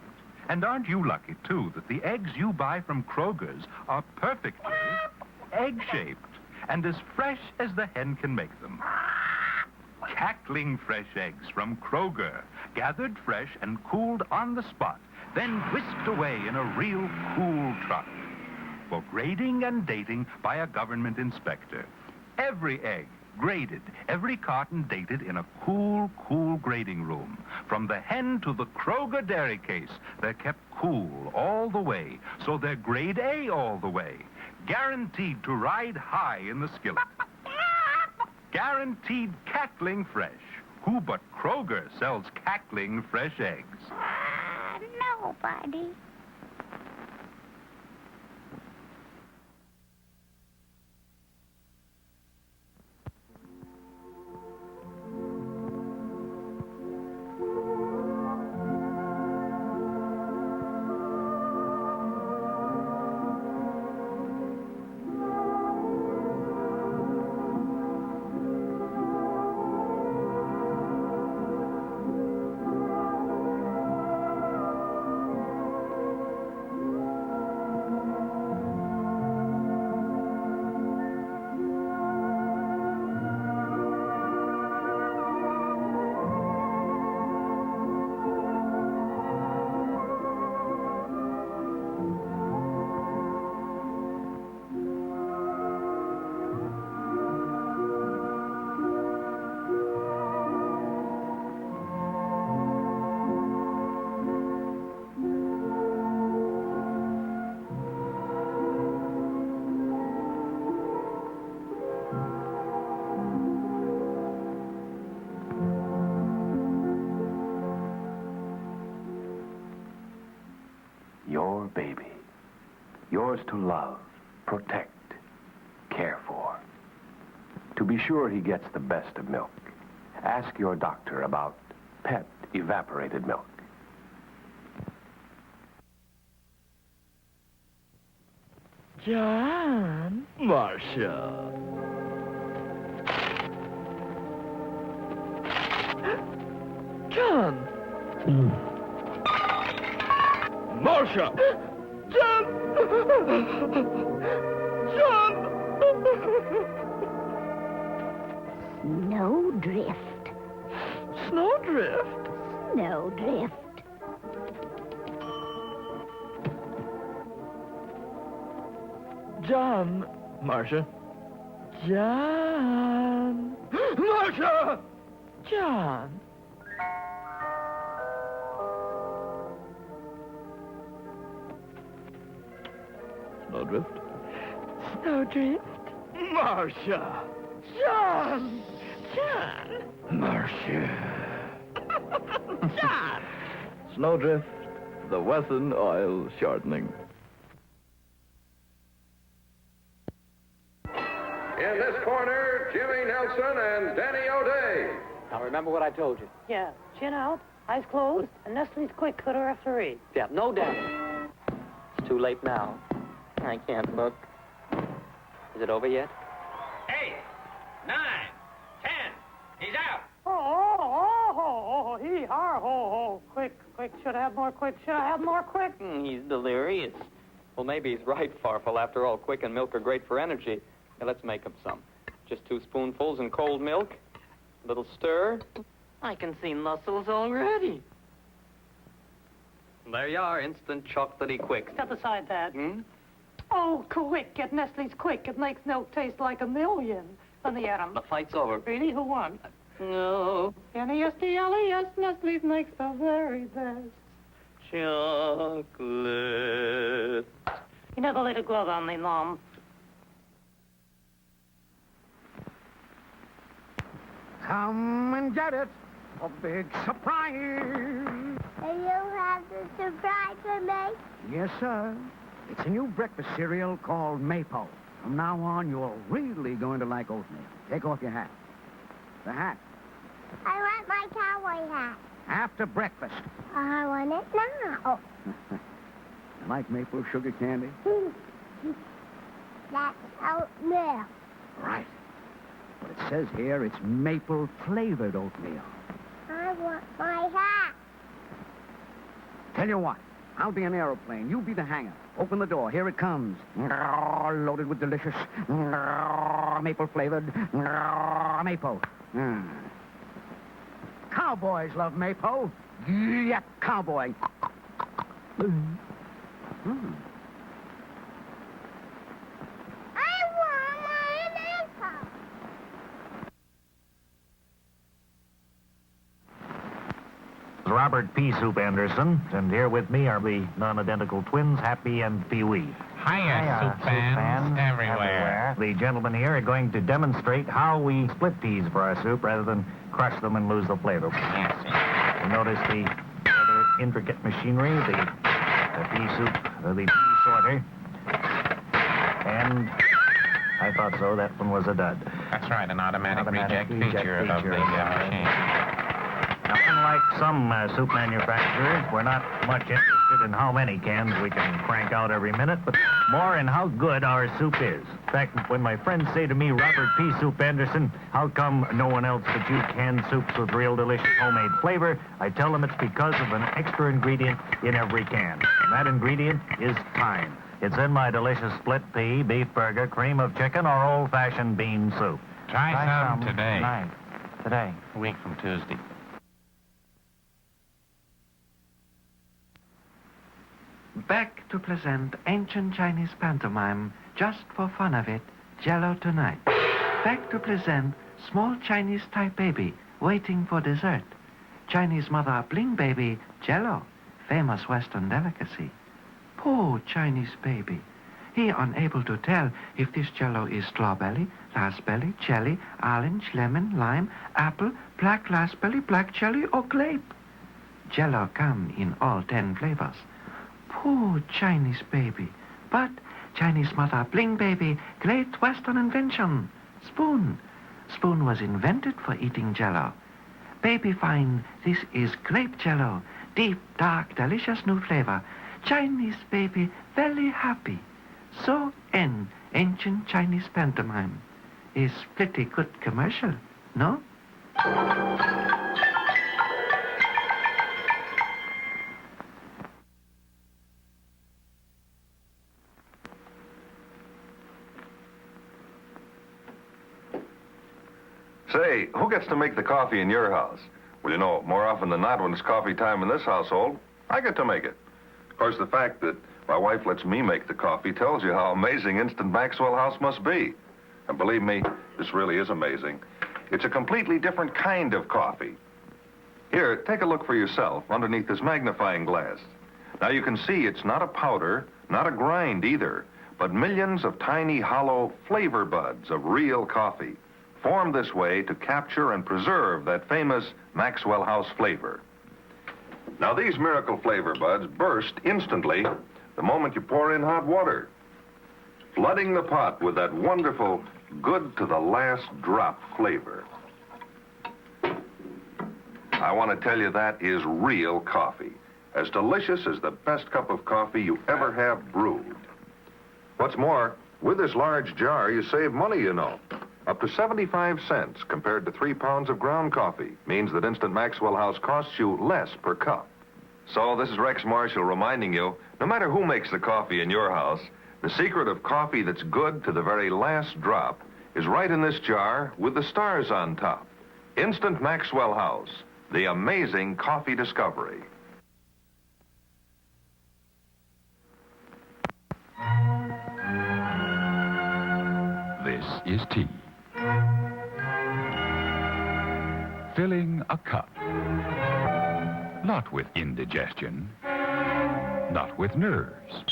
[SPEAKER 7] And aren't you lucky, too, that the eggs you buy from Kroger's are perfectly egg-shaped and as fresh as the hen can make them? Cackling fresh eggs from Kroger, gathered fresh and cooled on the spot, then whisked away in a real cool truck for grading and dating by a government inspector. Every egg graded, every carton dated in a cool, cool grading room. From the hen to the Kroger dairy case, they're kept cool all the way, so they're grade A all the way. Guaranteed to ride high in the skillet. Guaranteed cackling fresh. Who but Kroger sells cackling fresh eggs?
[SPEAKER 12] Nobody.
[SPEAKER 21] Your baby. Yours to love, protect, care for. To be sure he gets the best of milk, ask your doctor about Pet Evaporated milk.
[SPEAKER 10] John.
[SPEAKER 14] Marcia.
[SPEAKER 10] John.
[SPEAKER 14] Marcia!
[SPEAKER 10] John! John!
[SPEAKER 12] Snowdrift.
[SPEAKER 10] Snowdrift?
[SPEAKER 12] Snowdrift.
[SPEAKER 10] John.
[SPEAKER 14] Marcia?
[SPEAKER 10] John.
[SPEAKER 14] Marcia!
[SPEAKER 10] John.
[SPEAKER 14] Snowdrift?
[SPEAKER 10] Snowdrift.
[SPEAKER 14] Marcia!
[SPEAKER 10] John. John.
[SPEAKER 14] Marcia.
[SPEAKER 10] John.
[SPEAKER 14] Snowdrift, the Wesson oil shortening.
[SPEAKER 15] In this corner, Jimmy Nelson and Danny O'Day.
[SPEAKER 19] Now remember what I told you.
[SPEAKER 27] Yeah, chin out, eyes closed, and Nestle's quick cutter F3.
[SPEAKER 19] Yeah, no doubt. It's too late now. I can't look. Is it over yet?
[SPEAKER 27] 8, 9, 10. He's out. Oh, hee-haw, ho. Quick, should I have more quick,
[SPEAKER 19] He's delirious. Well, maybe he's right, Farfel. After all, quick and milk are great for energy. Now, let's make him some. Just 2 spoonfuls in cold milk. A little stir. I can see muscles already. There you are, instant chocolatey quick.
[SPEAKER 27] Step aside, Dad.
[SPEAKER 19] Hmm?
[SPEAKER 27] Oh, quick. Get Nestle's quick. It makes milk taste like a million. Let me at 'em.
[SPEAKER 19] The fight's over.
[SPEAKER 27] Really? Who won?
[SPEAKER 19] No.
[SPEAKER 27] N-E-S-T-L-E-S. Nestle's makes the very best.
[SPEAKER 19] Chocolate.
[SPEAKER 27] You never laid a glove on me, Mom.
[SPEAKER 10] Come and get it. A big surprise.
[SPEAKER 12] And you have the surprise for me?
[SPEAKER 10] Yes, sir. It's a new breakfast cereal called Maple. From now on, you're really going to like oatmeal. Take off your hat. The hat.
[SPEAKER 12] I want my cowboy hat.
[SPEAKER 10] After breakfast.
[SPEAKER 12] I want it now.
[SPEAKER 10] You like maple sugar candy?
[SPEAKER 12] That's oatmeal.
[SPEAKER 10] Right. But it says here it's maple-flavored oatmeal.
[SPEAKER 12] I want my hat.
[SPEAKER 10] Tell you what, I'll be an aeroplane. You be the hangar. Open the door. Here it comes. Loaded with delicious maple-flavored maple. Cowboys love maple. Yep, cowboy.
[SPEAKER 1] Robert P. Soup Anderson, and here with me are the non-identical twins, Happy and Pee-wee.
[SPEAKER 11] Hiya, soup fans everywhere.
[SPEAKER 1] The gentlemen here are going to demonstrate how we split peas for our soup rather than crush them and lose the flavor.
[SPEAKER 11] Yes.
[SPEAKER 1] You notice the rather intricate machinery, the pea soup, the pea sorter. And I thought so, that one was a dud.
[SPEAKER 11] That's right, an automatic reject feature of the machine.
[SPEAKER 1] Now, unlike some soup manufacturers, we're not much interested in how many cans we can crank out every minute, but more in how good our soup is. In fact, when my friends say to me, Robert P. Soup Anderson, how come no one else but you can soups with real delicious homemade flavor, I tell them it's because of an extra ingredient in every can. And that ingredient is thyme. It's in my delicious split pea, beef burger, cream of chicken, or old-fashioned bean soup.
[SPEAKER 11] Try some today.
[SPEAKER 1] Tonight. Today.
[SPEAKER 11] A week from Tuesday.
[SPEAKER 13] Back to present ancient Chinese pantomime, just for fun of it, Jello tonight. Back to present small Chinese type baby waiting for dessert. Chinese mother bling baby, Jello, famous Western delicacy. Poor Chinese baby. He unable to tell if this Jello is strawberry, raspberry, jelly, orange, lemon, lime, apple, black raspberry, black jelly, or grape. Jello come in all 10 flavors. Poor Chinese baby. But Chinese mother bling baby, great Western invention. Spoon. Spoon was invented for eating Jello. Baby find this is grape Jello. Deep, dark, delicious new flavor. Chinese baby very happy. So end ancient Chinese pantomime. Is pretty good commercial, no?
[SPEAKER 15] Say, who gets to make the coffee in your house? Well, you know, more often than not, when it's coffee time in this household, I get to make it. Of course, the fact that my wife lets me make the coffee tells you how amazing Instant Maxwell House must be. And believe me, this really is amazing. It's a completely different kind of coffee. Here, take a look for yourself underneath this magnifying glass. Now, you can see it's not a powder, not a grind either, but millions of tiny, hollow flavor buds of real coffee, formed this way to capture and preserve that famous Maxwell House flavor. Now, these miracle flavor buds burst instantly the moment you pour in hot water, flooding the pot with that wonderful, good to the last drop flavor. I want to tell you that is real coffee, as delicious as the best cup of coffee you ever have brewed. What's more, with this large jar, you save money, you know. Up to 75 cents compared to 3 pounds of ground coffee means that Instant Maxwell House costs you less per cup. So this is Rex Marshall reminding you, no matter who makes the coffee in your house, the secret of coffee that's good to the very last drop is right in this jar with the stars on top. Instant Maxwell House, the amazing coffee discovery.
[SPEAKER 2] This is tea. Filling a cup. Not with indigestion. Not with nerves.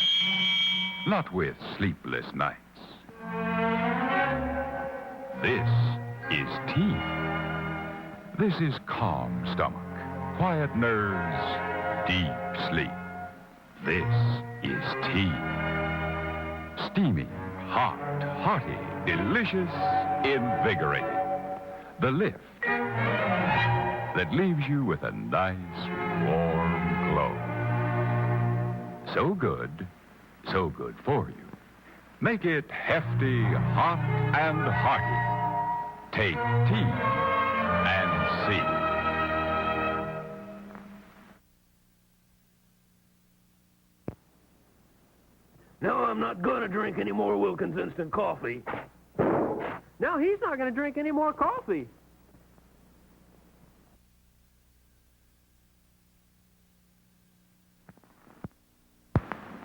[SPEAKER 2] Not with sleepless nights. This is tea. This is calm stomach, quiet nerves, deep sleep. This is tea. Steamy, hot, hearty, delicious, invigorating. The lift that leaves you with a nice, warm glow. So good for you. Make it hefty, hot, and hearty. Take tea and see.
[SPEAKER 9] No, I'm not going to drink any more Wilkins instant coffee.
[SPEAKER 16] No, he's not going to drink any more coffee.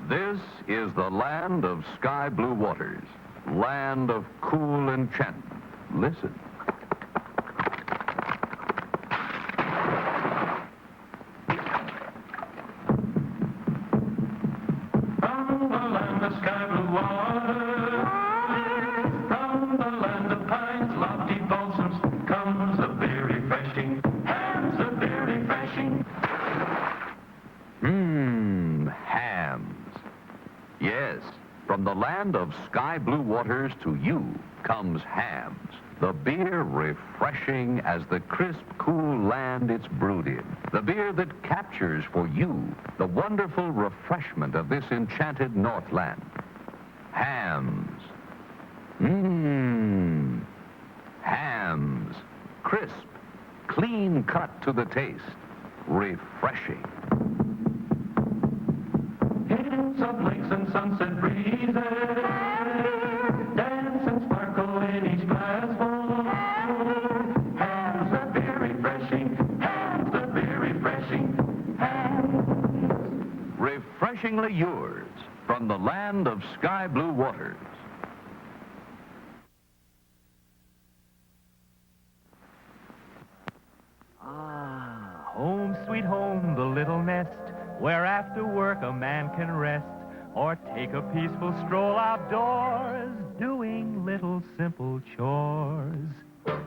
[SPEAKER 21] This is the land of sky blue waters, land of cool enchantment. Listen.
[SPEAKER 24] From the land of sky blue waters, from the land of pines, lofty balsams, comes a very refreshing, hands a very refreshing.
[SPEAKER 21] Hams. Yes, from the land of sky blue waters to you comes Hams, the beer refreshing as the crisp, cool land it's brewed in. The beer that captures for you the wonderful refreshment of this enchanted Northland. Hams. Hams. Crisp, clean cut to the taste. Refreshing.
[SPEAKER 24] Hints of lakes and sunset breezes, dance and sparkle in each glassful. Hands are very refreshing, hands are very refreshing, hands.
[SPEAKER 21] Refreshingly yours from the land of sky blue waters.
[SPEAKER 17] Home, sweet home, the little nest, where after work a man can rest, or take a peaceful stroll outdoors, doing little simple chores.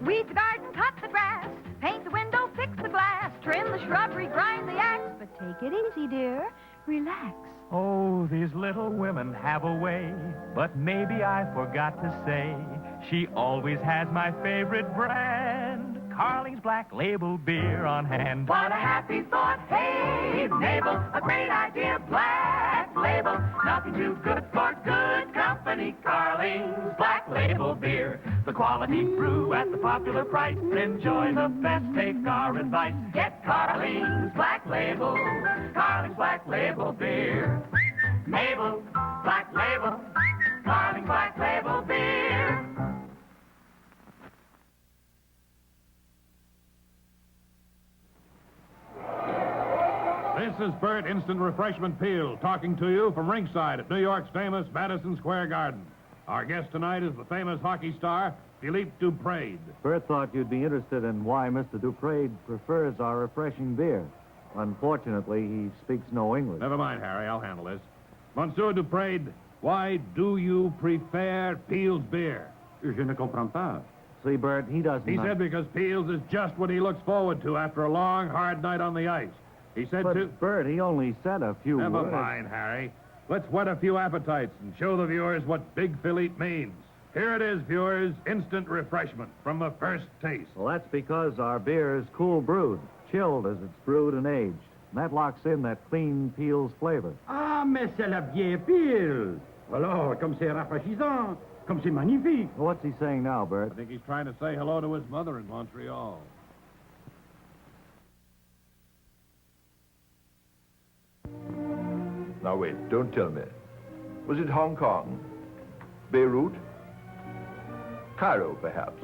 [SPEAKER 25] Weed the garden, cut the grass, paint the window, fix the glass, trim the shrubbery, grind the axe. But take it easy, dear. Relax.
[SPEAKER 17] Oh, these little women have a way, but maybe I forgot to say, she always has my favorite brand, Carling's Black Label beer on hand.
[SPEAKER 24] What a happy thought, hey, Mabel, a great idea, Black Label, nothing too good for good company, Carling's Black Label beer, the quality brew at the popular price, enjoy the best, take our advice, get Carling's Black Label, Carling's Black Label beer, Mabel, Black Label, Carling's Black Label beer.
[SPEAKER 18] This is Bert Instant Refreshment Peel talking to you from ringside at New York's famous Madison Square Garden. Our guest tonight is the famous hockey star, Philippe Duprade.
[SPEAKER 20] Bert thought you'd be interested in why Mr. Duprade prefers our refreshing beer. Unfortunately, he speaks no English.
[SPEAKER 18] Never mind, Harry. I'll handle this. Monsieur Duprade, why do you prefer Peel's beer?
[SPEAKER 20] Je ne comprends pas. See, Bert, he doesn't...
[SPEAKER 18] He said because Peel's is just what he looks forward to after a long, hard night on the ice. He said
[SPEAKER 20] But, Bert, he only said a few
[SPEAKER 18] Never
[SPEAKER 20] words.
[SPEAKER 18] mind, Harry. Let's whet a few appetites and show the viewers what Big Philippe means. Here it is, viewers, instant refreshment from the first taste.
[SPEAKER 20] Well, that's because our beer is cool brewed, chilled as it's brewed and aged. And that locks in that clean Peel's flavor.
[SPEAKER 23] Ah, mais c'est la vieille Peel. Alors, comme c'est rafraîchissant, comme c'est magnifique.
[SPEAKER 20] Well, what's he saying now, Bert?
[SPEAKER 18] I think he's trying to say hello to his mother in Montreal.
[SPEAKER 14] Now wait, don't tell me. Was it Hong Kong? Beirut? Cairo, perhaps?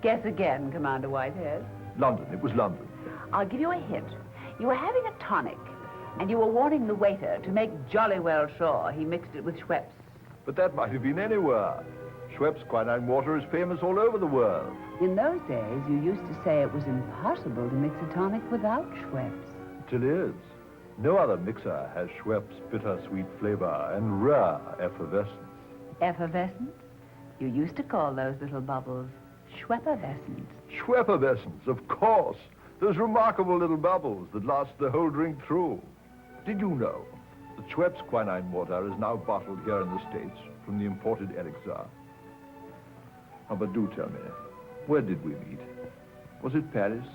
[SPEAKER 3] Guess again, Commander Whitehead.
[SPEAKER 14] London. It was London.
[SPEAKER 3] I'll give you a hint. You were having a tonic, and you were warning the waiter to make jolly well sure he mixed it with Schweppes.
[SPEAKER 14] But that might have been anywhere. Schweppes quinine water is famous all over the world.
[SPEAKER 3] In those days, you used to say it was impossible to mix a tonic without Schweppes.
[SPEAKER 14] Still is. No other mixer has Schweppes' bittersweet flavor and rare effervescence.
[SPEAKER 3] Effervescence? You used to call those little bubbles Schweppervescence.
[SPEAKER 14] Schweppervescence, of course. Those remarkable little bubbles that last the whole drink through. Did you know that Schweppes quinine water is now bottled here in the States from the imported elixir? Oh, but do tell me, where did we meet? Was it Paris?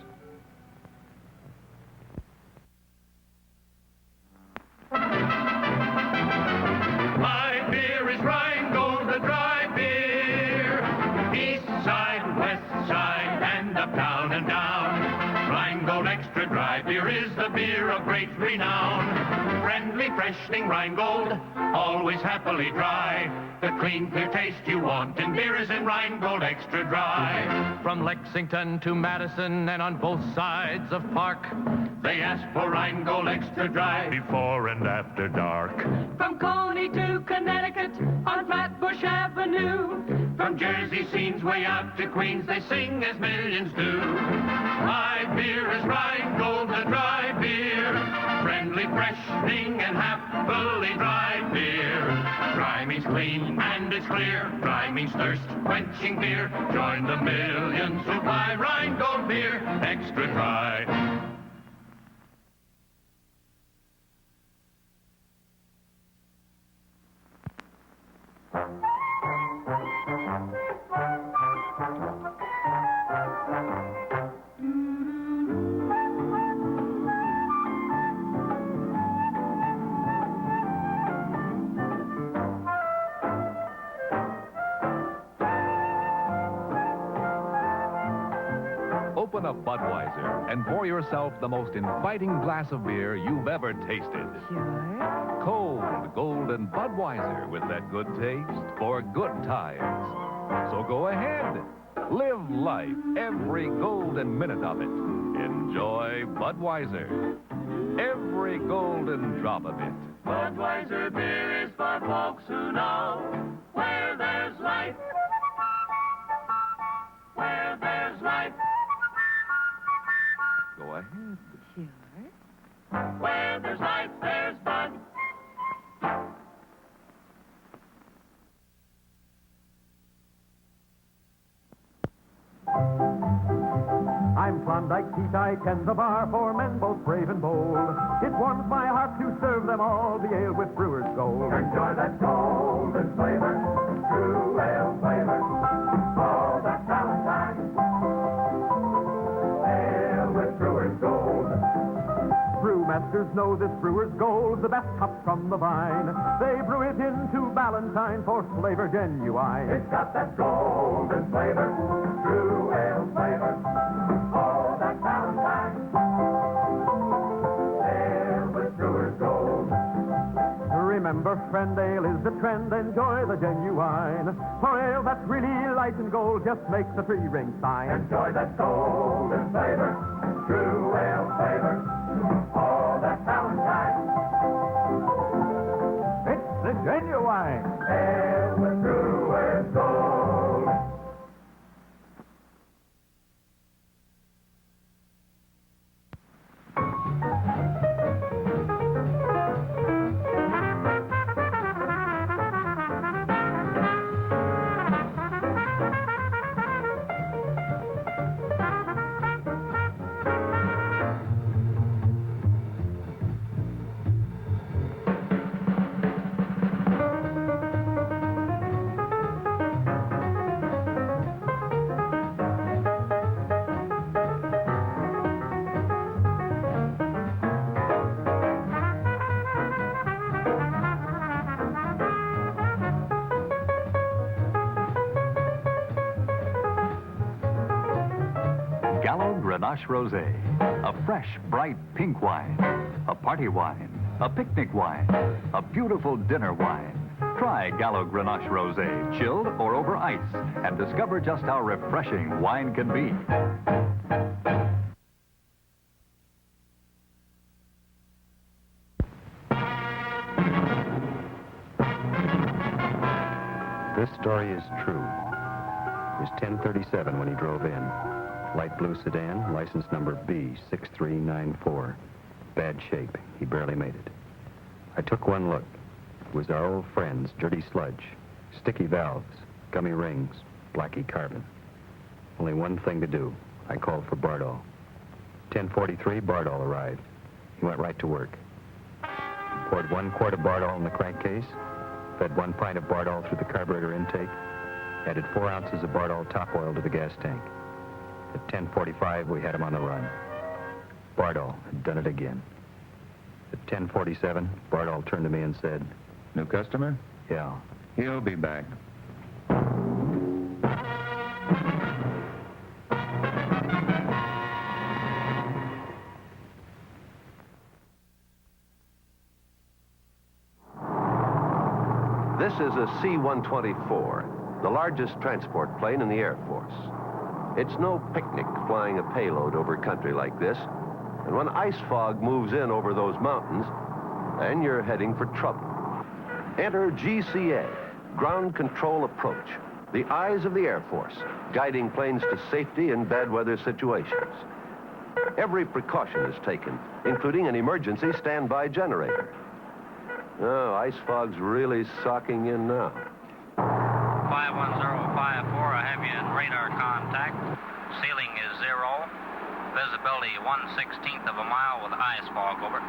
[SPEAKER 4] My beer is Rheingold, the dry beer. East side, west side, and up, down, and down. Rheingold extra dry beer is the beer of great renown. Friendly, freshening Rheingold, always happily dry. The clean, clear taste you want in beer is in Rheingold extra dry.
[SPEAKER 17] From Lexington to Madison and on both sides of Park,
[SPEAKER 4] They ask for Rheingold extra dry
[SPEAKER 17] before and after dark.
[SPEAKER 4] From Coney to Connecticut on Flatbush Avenue. From Jersey scenes way out to Queens, they sing as millions do. My beer is Rheingold, the dry beer. Friendly, freshening, and happily dry beer. Dry means clean and it's clear. Dry means thirst-quenching beer. Join the millions who buy Rheingold beer extra dry.
[SPEAKER 5] Open a Budweiser and pour yourself the most inviting glass of beer you've ever tasted.
[SPEAKER 3] Sure.
[SPEAKER 5] Cold, golden Budweiser with that good taste for good times. So go ahead. Live life, every golden minute of it. Enjoy Budweiser. Every golden drop of it.
[SPEAKER 4] Budweiser beer is for folks who know where there's life. Where there's life.
[SPEAKER 5] Go ahead.
[SPEAKER 3] Sure.
[SPEAKER 4] Where there's life, there's Bud.
[SPEAKER 6] I'm Klondike, Teesside, Ken the bar for men both brave and bold. It warms my heart to serve them all the ale with Brewer's Gold.
[SPEAKER 4] Enjoy that golden flavor, true ale flavor. Oh, that Valentine. Ale with Brewer's Gold.
[SPEAKER 6] Brewmasters know this Brewer's Gold, the best hops from the vine. They brew it into Valentine for flavor genuine.
[SPEAKER 4] It's got that golden flavor, true ale flavor. Oh, that Valentine. Ale with Brewer's Gold.
[SPEAKER 6] Remember, friend, ale is the trend. Enjoy the genuine. For ale that's really light and gold just makes a three-ring sign.
[SPEAKER 4] Enjoy that golden flavor, true ale flavor. Oh, that Valentine.
[SPEAKER 6] It's the genuine.
[SPEAKER 4] Ale with Brewer's Gold.
[SPEAKER 8] Grenache Rosé, a fresh, bright pink wine, a party wine
[SPEAKER 7] a picnic wine, a beautiful dinner wine. Try Gallo Grenache Rosé, chilled or over ice, and discover just how refreshing wine can be.
[SPEAKER 8] This story is true. It was 10:37 when he drove in. Light blue sedan, license number B6394. Bad shape. He barely made it. I took one look. It was our old friends, dirty sludge, sticky valves, gummy rings, blacky carbon. Only one thing to do. I called for Bardol. 10:43, Bardol arrived. He went right to work. Poured 1 quart of Bardol in the crankcase, fed 1 pint of Bardol through the carburetor intake, added 4 ounces of Bardol top oil to the gas tank. At 10:45, we had him on the run. Bardol had done it again. At 10:47, Bardol turned to me and said,
[SPEAKER 2] "New customer?"
[SPEAKER 8] "Yeah."
[SPEAKER 2] "He'll be back."
[SPEAKER 12] This is a C-124, the largest transport plane in the Air Force. It's no picnic flying a payload over country like this. And when ice fog moves in over those mountains, then you're heading for trouble. Enter GCA, Ground Control Approach, the eyes of the Air Force, guiding planes to safety in bad weather situations. Every precaution is taken, including an emergency standby generator. Oh, ice fog's really socking in now.
[SPEAKER 19] 51054, I have you in radar contact. Ceiling is 0. Visibility 1/16 of a mile with ice fog over.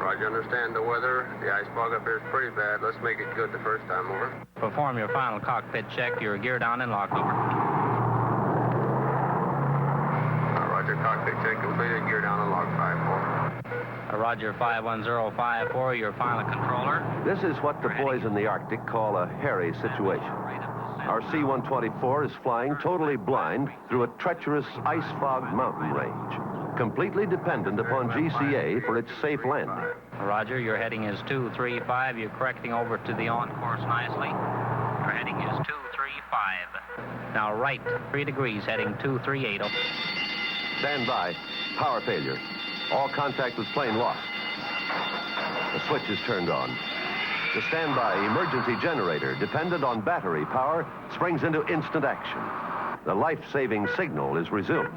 [SPEAKER 22] Roger, understand the weather. The ice fog up here is pretty bad. Let's make it good the first time over.
[SPEAKER 19] Perform your final cockpit check. Your gear down and locked over.
[SPEAKER 22] Roger, cockpit check completed. Gear down and locked 5-4.
[SPEAKER 19] Roger, 51054, your final controller.
[SPEAKER 12] This is what the boys in the Arctic call a hairy situation. Our C-124 is flying totally blind through a treacherous ice-fogged mountain range, completely dependent upon GCA for its safe landing.
[SPEAKER 19] Roger, your heading is 235. You're correcting over to the on course nicely. Your heading is 235. Now right 3 degrees, heading 238.
[SPEAKER 12] Stand by. Power failure. All contact with plane lost. The switch is turned on. The standby emergency generator, dependent on battery power, springs into instant action. The life-saving signal is resumed.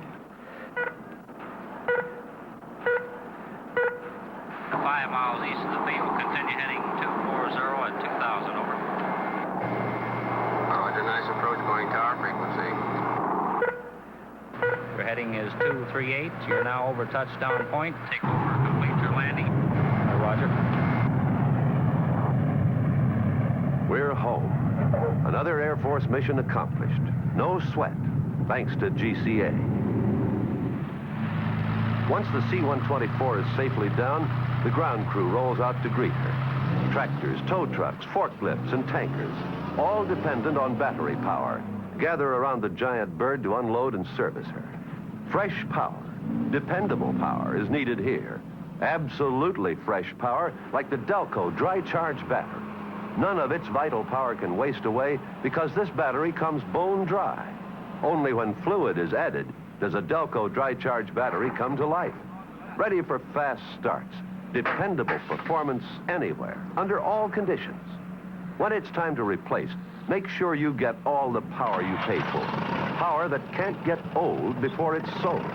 [SPEAKER 19] 5 miles east of the field. Continue heading 240 at 2,000, over.
[SPEAKER 22] Roger, nice approach, going tower frequency.
[SPEAKER 19] Your heading is 238. You're now over touchdown point. Take over, complete your landing. Roger.
[SPEAKER 12] We're home. Another Air Force mission accomplished. No sweat, thanks to GCA. Once the C-124 is safely down, the ground crew rolls out to greet her. Tractors, tow trucks, forklifts, and tankers, all dependent on battery power, gather around the giant bird to unload and service her. Fresh power, dependable power is needed here. Absolutely fresh power, like the Delco dry charge battery. None of its vital power can waste away because this battery comes bone dry. Only when fluid is added does a Delco dry charge battery come to life. Ready for fast starts, dependable performance anywhere, under all conditions. When it's time to replace, make sure you get all the power you paid for. Power that can't get old before it's sold.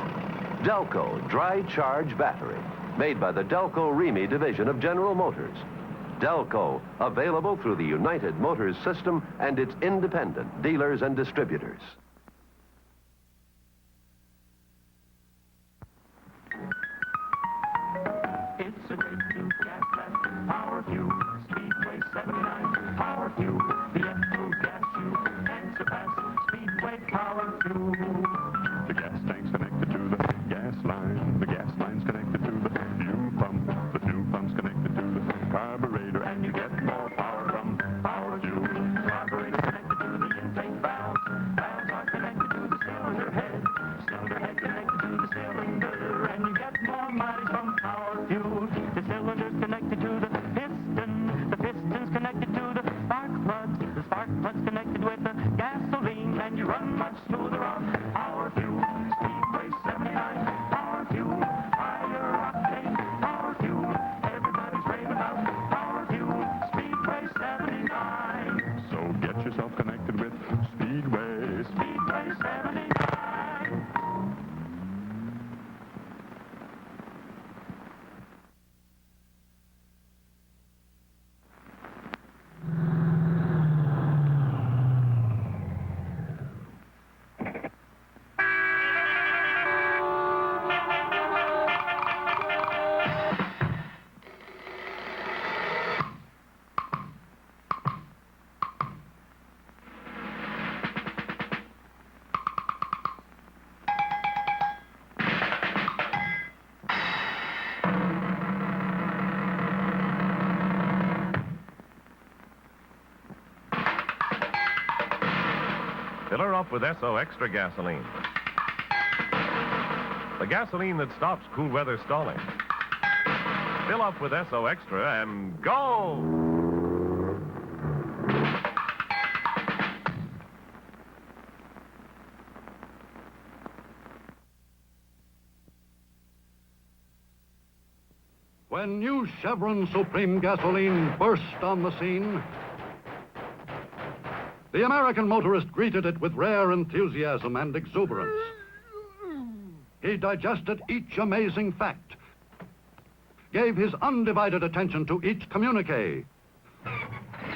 [SPEAKER 12] Delco dry charge battery, made by the Delco Remy division of General Motors. Delco, available through the United Motors system and its independent dealers and distributors.
[SPEAKER 4] It's a great new gas lasting power fuel. Speedway 79 power fuel. The F-fuel gas fuel can surpass Speedway power fuel.
[SPEAKER 26] The gas tank's connected to the gas line. The gas line's connected to the fuel pump. The fuel pump's connected to the carburetor.
[SPEAKER 4] And you get more power from power fuel. Carburetor connected to the intake valves. Valves are connected to the cylinder head. Cylinder head connected to the cylinder. And you get more mileage from power fuel. The cylinder's connected to
[SPEAKER 5] Fill her up with SO Extra gasoline. The gasoline that stops cool weather stalling. Fill up with SO Extra and go!
[SPEAKER 1] When new Chevron Supreme gasoline burst on the scene, the American motorist greeted it with rare enthusiasm and exuberance. He digested each amazing fact, gave his undivided attention to each communique.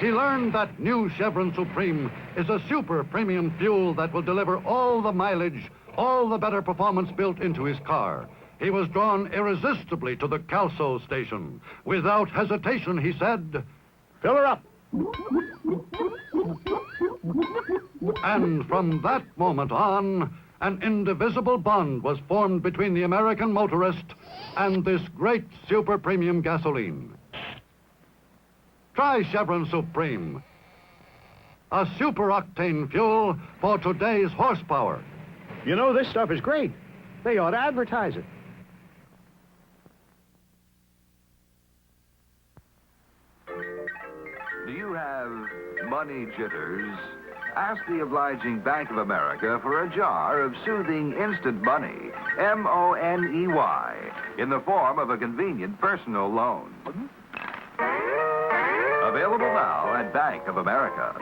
[SPEAKER 1] He learned that new Chevron Supreme is a super premium fuel that will deliver all the mileage, all the better performance built into his car. He was drawn irresistibly to the Calso station. Without hesitation, he said, "Fill her up." And from that moment on, an indivisible bond was formed between the American motorist and this great super premium gasoline. Try Chevron Supreme, a super octane fuel for today's horsepower.
[SPEAKER 23] You know, this stuff is great. They ought to advertise it.
[SPEAKER 21] Do you have money jitters? Ask the obliging Bank of America for a jar of soothing instant money, M-O-N-E-Y, in the form of a convenient personal loan. Available now at Bank of America.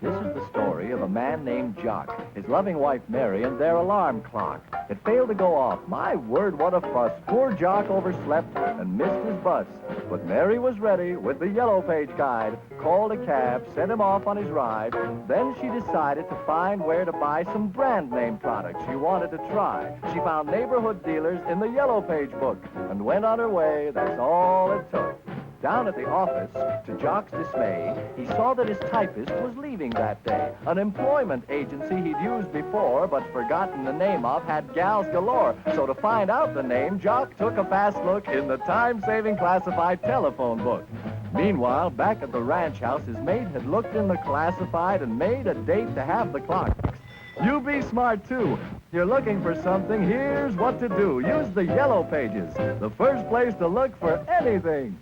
[SPEAKER 9] This is the story of a man named Jock, his loving wife Mary, and their alarm clock. It failed to go off. My word, what a fuss. Poor Jock overslept and missed his bus. But Mary was ready with the Yellow Page guide, called a cab, sent him off on his ride. Then she decided to find where to buy some brand name products she wanted to try. She found neighborhood dealers in the Yellow Page book and went on her way. That's all it took. Down at the office, to Jock's dismay, he saw that his typist was leaving that day. An employment agency he'd used before but forgotten the name of had gals galore. So to find out the name, Jock took a fast look in the time-saving classified telephone book. Meanwhile, back at the ranch house, his maid had looked in the classified and made a date to have the clock fixed. You be smart, too. You're looking for something, here's what to do. Use the Yellow Pages, the first place to look for anything.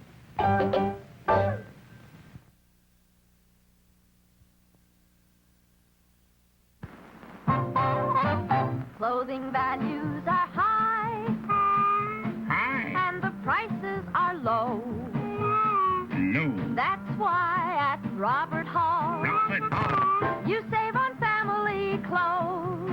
[SPEAKER 25] Clothing values are high, and the prices are low. That's why at Robert Hall, you save on family clothes.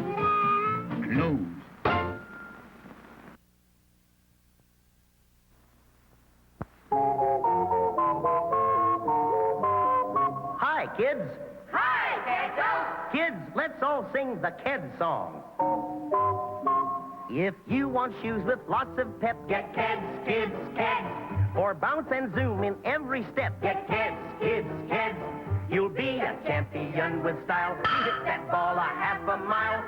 [SPEAKER 10] Hi, kids.
[SPEAKER 25] Hi, Pedro.
[SPEAKER 10] Kids, let's all sing the Keds song. If you want shoes with lots of pep, get Keds, kids, Keds. For bounce and zoom in every step, get Keds, kids, Keds. You'll be a champion with style. Hit that ball a half a mile.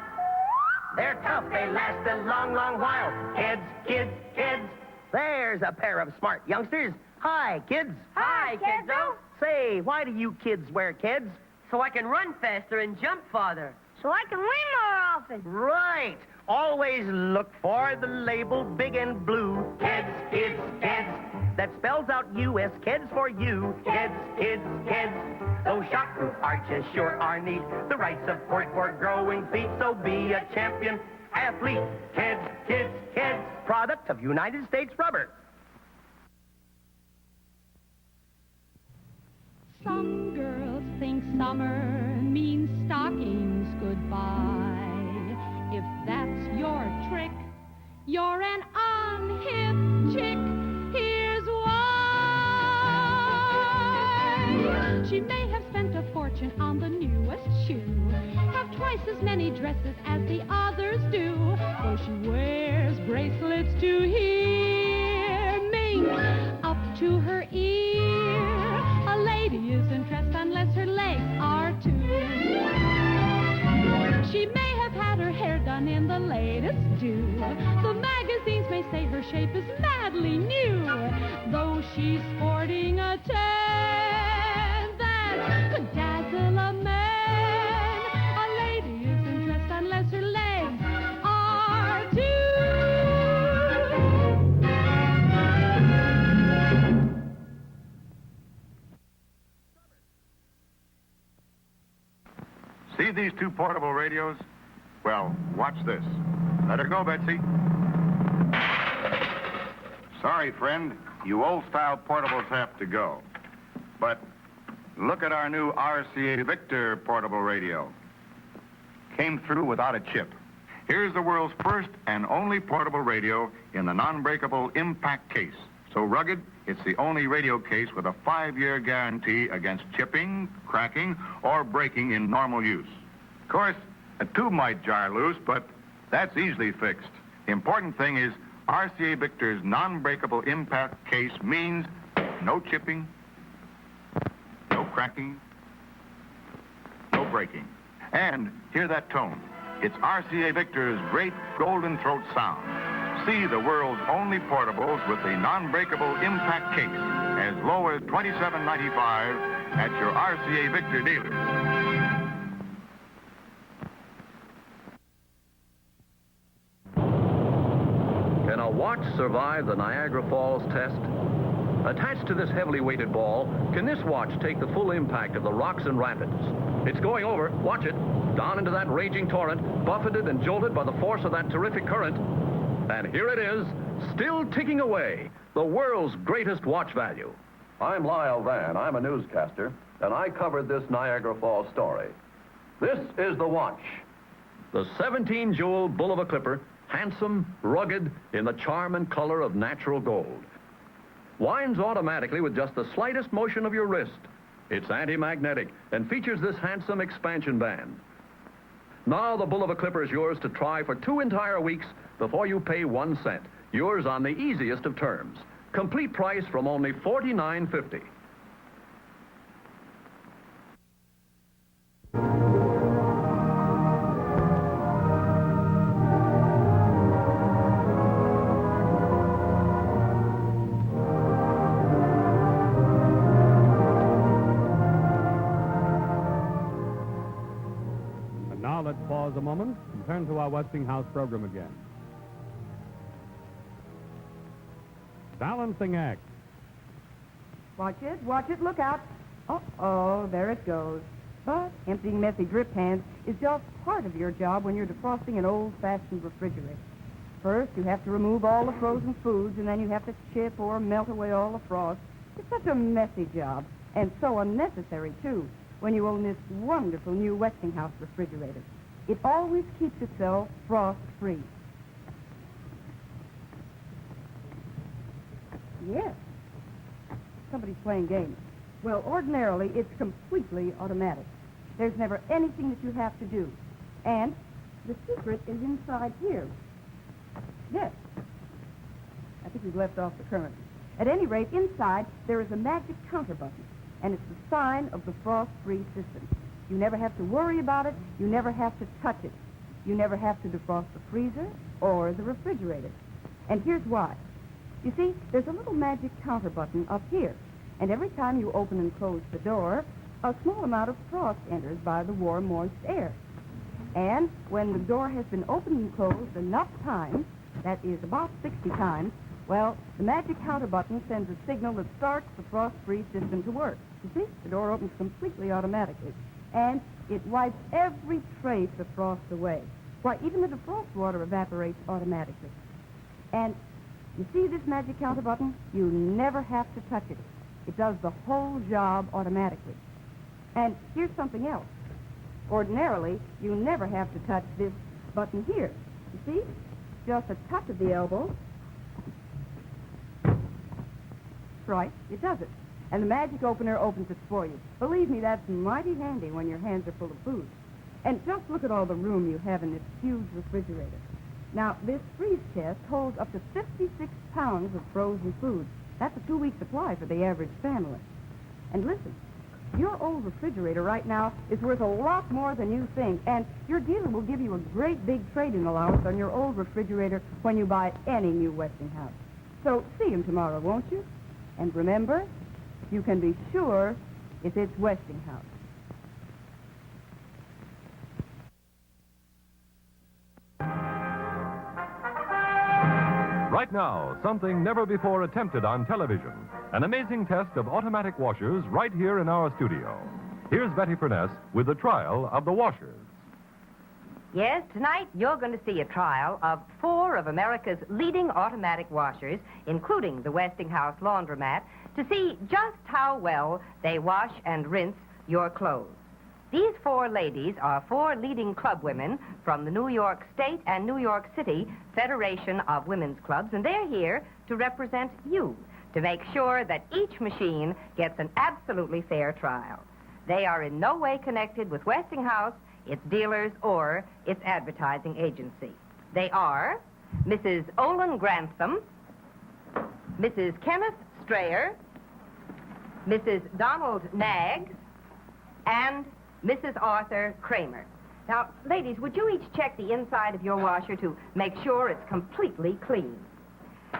[SPEAKER 10] They're tough, they last a long, long while. Keds, kids, Keds. There's a pair of smart youngsters. Hi, kids.
[SPEAKER 25] Hi, Kiddo.
[SPEAKER 10] Say, why do you kids wear Keds?
[SPEAKER 16] So I can run faster and jump farther.
[SPEAKER 25] So I can win more often.
[SPEAKER 10] Right. Always look for the label big and blue. Keds, kids, Keds. That spells out U.S. Keds for you. Keds, kids, Keds. Those shock-proof arches sure are neat. The right support for growing feet. So be a champion athlete. Keds, kids, Keds. Product of United States Rubber.
[SPEAKER 11] Some girls think summer means stockings goodbye. If that's your trick, you're an unhip chick. Here's why. She may have spent a fortune on the newest shoe, have twice as many dresses as the others do, for she wears bracelets to here, mink up to her ear. A lady isn't dressed unless her legs are too. She may have had her hair done in the latest do. The magazines may say her shape is madly completely new. Though she's sporting a tan that could dazzle a man, a lady isn't dressed unless her legs are too.
[SPEAKER 13] See these two portable radios? Well, watch this. Let her go, Betsy. Sorry, friend. You old-style portables have to go. But look at our new RCA Victor portable radio. Came through without a chip. Here's the world's first and only portable radio in the non-breakable impact case. So rugged, it's the only radio case with a 5-year guarantee against chipping, cracking, or breaking in normal use. Of course, a tube might jar loose, but that's easily fixed. The important thing is RCA Victor's non-breakable impact case means no chipping, no cracking, no breaking. And hear that tone. It's RCA Victor's great golden throat sound. See the world's only portables with the non-breakable impact case as low as $27.95 at your RCA Victor dealers.
[SPEAKER 14] Can a watch survive the Niagara Falls test? Attached to this heavily weighted ball, can this watch take the full impact of the rocks and rapids? It's going over, watch it, down into that raging torrent, buffeted and jolted by the force of that terrific current. And here it is, still ticking away, the world's greatest watch value.
[SPEAKER 15] I'm Lyle Van. I'm a newscaster, and I covered this Niagara Falls story. This is the watch.
[SPEAKER 14] The 17-jewel bull of a clipper, handsome, rugged, in the charm and color of natural gold. Winds automatically with just the slightest motion of your wrist. It's anti-magnetic and features this handsome expansion band. Now the bull of a clipper is yours to try for 2 entire weeks before you pay 1 cent. Yours on the easiest of terms. Complete price from only $49.50.
[SPEAKER 18] And now let's pause a moment and turn to our Westinghouse program again. Balancing act.
[SPEAKER 20] Watch it, look out. Uh-oh, there it goes. But emptying messy drip pans is just part of your job when you're defrosting an old-fashioned refrigerator. First, you have to remove all the frozen foods, and then you have to chip or melt away all the frost. It's such a messy job, and so unnecessary, too, when you own this wonderful new Westinghouse refrigerator. It always keeps itself frost-free. Yes. Somebody's playing games. Well, ordinarily, it's completely automatic. There's never anything that you have to do. And the secret is inside here. Yes. I think we've left off the current. At any rate, inside, there is a magic counter button, and it's the sign of the frost-free system. You never have to worry about it. You never have to touch it. You never have to defrost the freezer or the refrigerator. And here's why. You see, there's a little magic counter button up here, and every time you open and close the door, a small amount of frost enters by the warm, moist air. And when the door has been opened and closed enough times, that is about 60 times, well, the magic counter button sends a signal that starts the frost-free system to work. You see, the door opens completely automatically, and it wipes every trace of frost away. Why, even the defrost water evaporates automatically. And you see this magic counter button? You never have to touch it. It does the whole job automatically. And here's something else. Ordinarily, you never have to touch this button here. You see? Just a touch of the elbow. Right, it does it. And the magic opener opens it for you. Believe me, that's mighty handy when your hands are full of food. And just look at all the room you have in this huge refrigerator. Now, this freeze chest holds up to 56 pounds of frozen food. That's a 2-week supply for the average family. And listen, your old refrigerator right now is worth a lot more than you think, and your dealer will give you a great big trade-in allowance on your old refrigerator when you buy any new Westinghouse. So see him tomorrow, won't you? And remember, you can be sure if it's Westinghouse.
[SPEAKER 5] Right now, something never before attempted on television. An amazing test of automatic washers right here in our studio. Here's Betty Furness with the trial of the washers.
[SPEAKER 3] Yes, tonight you're going to see a trial of 4 of America's leading automatic washers, including the Westinghouse laundromat, to see just how well they wash and rinse your clothes. These 4 ladies are 4 leading club women from the New York State and New York City Federation of Women's Clubs, and they're here to represent you, to make sure that each machine gets an absolutely fair trial. They are in no way connected with Westinghouse, its dealers, or its advertising agency. They are Mrs. Olin Grantham, Mrs. Kenneth Strayer, Mrs. Donald Knaggs, and Mrs. Arthur Kramer. Now, ladies, would you each check the inside of your washer to make sure it's completely clean?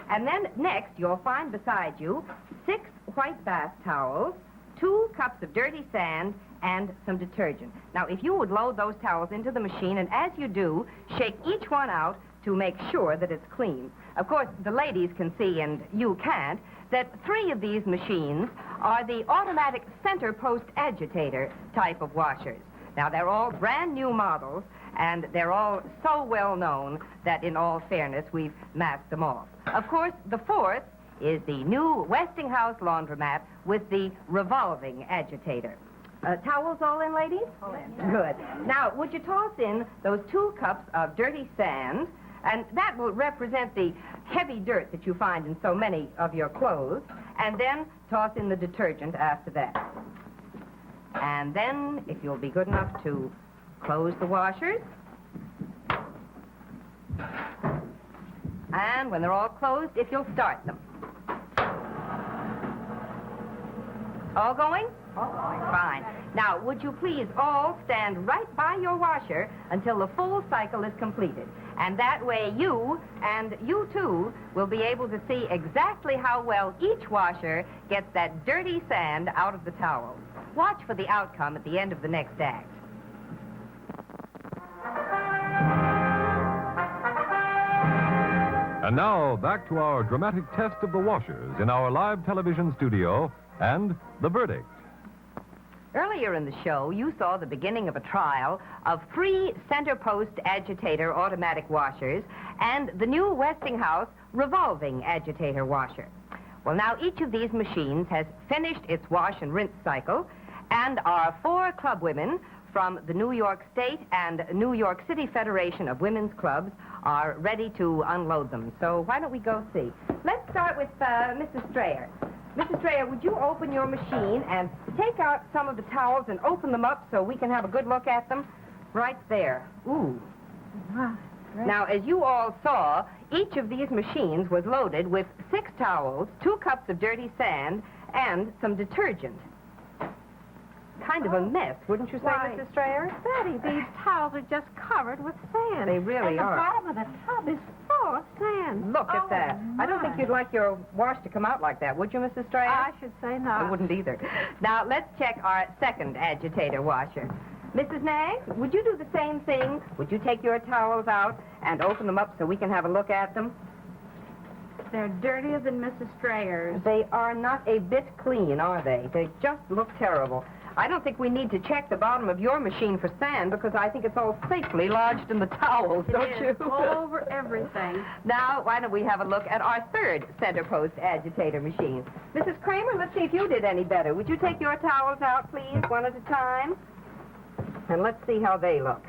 [SPEAKER 3] And then next, you'll find beside you 6 white bath towels, 2 cups of dirty sand, and some detergent. Now, if you would load those towels into the machine, and as you do, shake each one out to make sure that it's clean. Of course, the ladies can see, and you can't, that 3 of these machines are the automatic center post agitator type of washers. Now, they're all brand new models, and they're all so well known that in all fairness, we've masked them off. Of course, the 4th is the new Westinghouse laundromat with the revolving agitator. Towels all in, ladies? All in. Good. Now, would you toss in those 2 cups of dirty sand, and that will represent the heavy dirt that you find in so many of your clothes, and then toss in the detergent after that. And then, if you'll be good enough to close the washers, and when they're all closed, if you'll start them. All going? All going. Fine. Now, would you please all stand right by your washer until the full cycle is completed? And that way you, and you too, will be able to see exactly how well each washer gets that dirty sand out of the towel. Watch for the outcome at the end of the next act.
[SPEAKER 5] And now, back to our dramatic test of the washers in our live television studio and the verdict.
[SPEAKER 3] Earlier in the show, you saw the beginning of a trial of 3 center post agitator automatic washers and the new Westinghouse revolving agitator washer. Well, now each of these machines has finished its wash and rinse cycle, and our 4 club women from the New York State and New York City Federation of Women's Clubs are ready to unload them. So why don't we go see? Let's start with Mrs. Strayer. Mrs. Strayer, would you open your machine and take out some of the towels and open them up so we can have a good look at them? Right there. Ooh.
[SPEAKER 20] Wow.
[SPEAKER 3] Now, as you all saw, each of these machines was loaded with 6 towels, 2 cups of dirty sand, and some detergent. Kind of a mess, wouldn't you say, Mrs. Strayer?
[SPEAKER 6] Betty, these towels are just covered with sand.
[SPEAKER 3] They really are.
[SPEAKER 6] And the bottom of the tub is full of sand.
[SPEAKER 3] Look at that.
[SPEAKER 6] My.
[SPEAKER 3] I don't think you'd like your wash to come out like that, would you, Mrs. Strayer?
[SPEAKER 6] I should say not.
[SPEAKER 3] I wouldn't either. Now, let's check our second agitator washer. Mrs. Knaggs, would you do the same thing? Would you take your towels out and open them up so we can have a look at them?
[SPEAKER 6] They're dirtier than Mrs. Strayer's.
[SPEAKER 3] They are not a bit clean, are they? They just look terrible. I don't think we need to check the bottom of your machine for sand because I think it's all safely lodged in the towels, don't you?
[SPEAKER 6] All over everything.
[SPEAKER 3] Now, why don't we have a look at our third center post agitator machine? Mrs. Kramer, let's see if you did any better. Would you take your towels out, please, one at a time? And let's see how they look.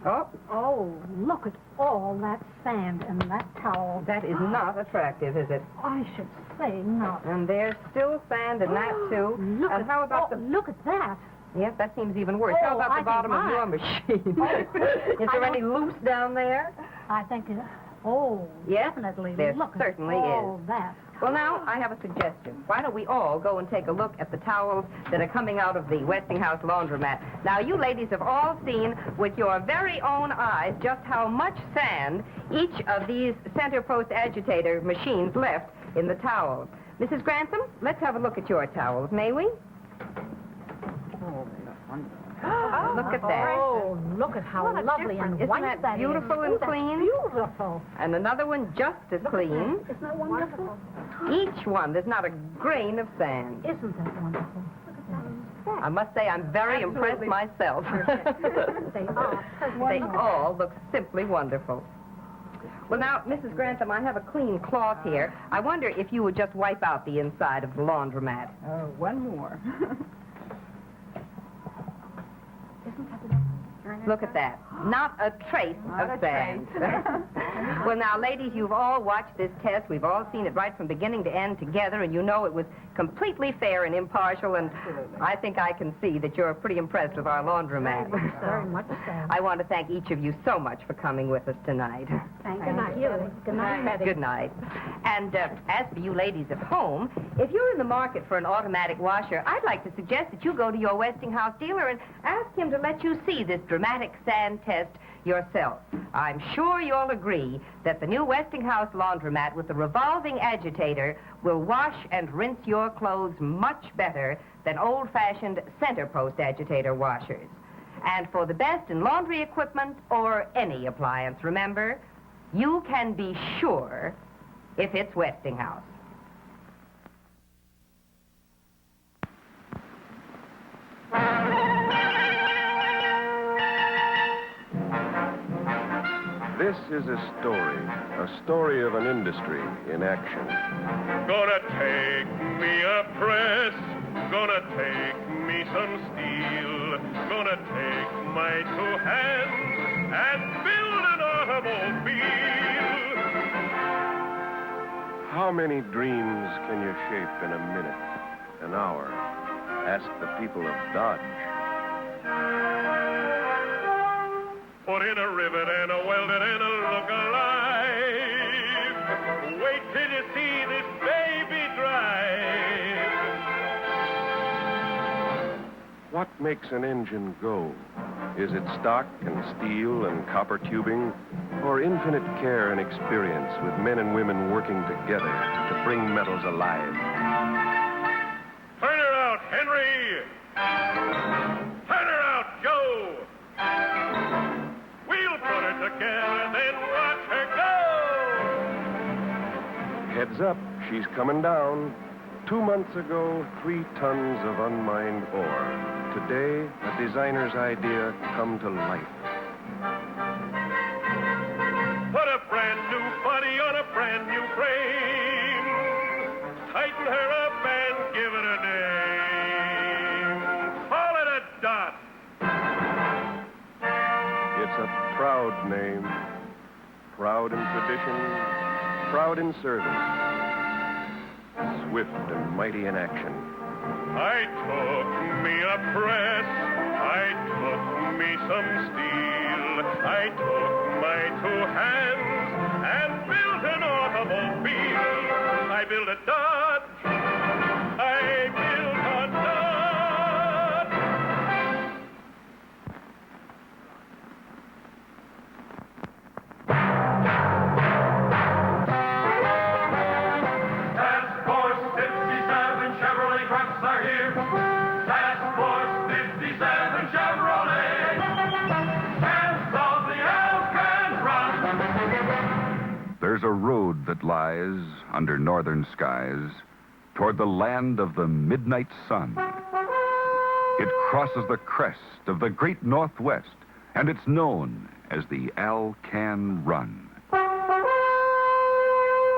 [SPEAKER 6] Oh, look at all that sand in that towel.
[SPEAKER 3] That is not attractive, is it?
[SPEAKER 6] I should say not.
[SPEAKER 3] And there's still sand in that, too.
[SPEAKER 6] Look
[SPEAKER 3] and
[SPEAKER 6] at,
[SPEAKER 3] how about
[SPEAKER 6] look at that.
[SPEAKER 3] Yes, that seems even worse. How about the bottom of your machine? Is there any loose down there?
[SPEAKER 6] I think
[SPEAKER 3] yes,
[SPEAKER 6] definitely.
[SPEAKER 3] There
[SPEAKER 6] Look
[SPEAKER 3] certainly
[SPEAKER 6] at all
[SPEAKER 3] is.
[SPEAKER 6] that.
[SPEAKER 3] Well, now, I have a suggestion. Why don't we all go and take a look at the towels that are coming out of the Westinghouse laundromat? Now, you ladies have all seen with your very own eyes just how much sand each of these center post agitator machines left in the towels. Mrs. Grantham, let's have a look at your towels, may we? Oh, look at that.
[SPEAKER 6] Oh, look at how lovely and
[SPEAKER 3] Isn't
[SPEAKER 6] white
[SPEAKER 3] that
[SPEAKER 6] that
[SPEAKER 3] beautiful
[SPEAKER 6] is.
[SPEAKER 3] and
[SPEAKER 6] Ooh, that's
[SPEAKER 3] clean?
[SPEAKER 6] Beautiful.
[SPEAKER 3] And another one just as clean.
[SPEAKER 6] Isn't that wonderful?
[SPEAKER 3] Each one, there's not a grain of sand.
[SPEAKER 6] Isn't that wonderful?
[SPEAKER 3] I must say I'm very impressed myself.
[SPEAKER 6] They are.
[SPEAKER 3] They all look simply wonderful. Well, now, Mrs. Grantham, I have a clean cloth here. I wonder if you would just wipe out the inside of the laundromat.
[SPEAKER 20] Oh, one more.
[SPEAKER 3] Look at that. Not a trace of sand. Well, now, ladies, you've all watched this test. We've all seen it right from beginning to end together, and you know it was completely fair and impartial, and I think I can see that you're pretty impressed with our laundromat.
[SPEAKER 6] Very much so.
[SPEAKER 3] I want to thank each of you so much for coming with us tonight.
[SPEAKER 6] Thank you. Good night, Betty.
[SPEAKER 3] Good night. And as for you ladies at home, if you're in the market for an automatic washer, I'd like to suggest that you go to your Westinghouse dealer and ask him to let you see this dramatic sand test yourself. I'm sure you'll agree that the new Westinghouse laundromat with the revolving agitator will wash and rinse your clothes much better than old-fashioned center post agitator washers. And for the best in laundry equipment or any appliance, remember, you can be sure if it's Westinghouse.
[SPEAKER 12] This is a story of an industry in action.
[SPEAKER 4] Gonna take me a press, gonna take me some steel, gonna take my two hands and build an automobile.
[SPEAKER 12] How many dreams can you shape in a minute, an hour? Ask the people of Dodge.
[SPEAKER 4] Put in a rivet and a welded and a look alive. Wait till you see this baby drive.
[SPEAKER 12] What makes an engine go? Is it stock and steel and copper tubing, or infinite care and experience with men and women working together to bring metals alive?
[SPEAKER 4] Turn her out, Henry! Turn her out, Joe! We'll put her together, then watch her go!
[SPEAKER 12] Heads up, she's coming down. 2 months ago, 3 tons of unmined ore. Today, a designer's idea come to life.
[SPEAKER 4] Put a brand new body on a brand new frame. Tighten her up and give it a name. Call it a dot.
[SPEAKER 12] It's a proud name. Proud in tradition, proud in service. Swift and mighty in action.
[SPEAKER 4] I took me a press, I took me some steel, I took my two hands and built an automobile. I built a Dodge, I built a Dodge. Task Force 57 Chevrolet trucks are here. Task Force 57 Chevrolet. Can't solve the Alcan run.
[SPEAKER 5] There's a road that lies under northern skies toward the land of the midnight sun. It crosses the crest of the great Northwest, and it's known as the Alcan Run.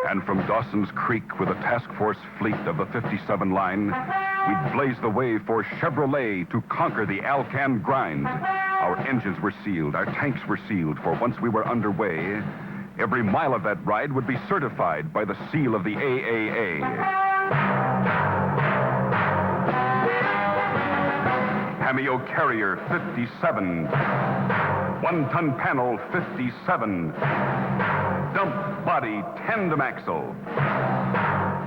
[SPEAKER 5] And from Dawson's Creek with a task force fleet of the 57 line, we'd blaze the way for Chevrolet to conquer the Alcan grind. Our engines were sealed, our tanks were sealed, for once we were underway, every mile of that ride would be certified by the seal of the AAA. Cameo Carrier 57. 1-ton panel 57. Dump body tandem axle.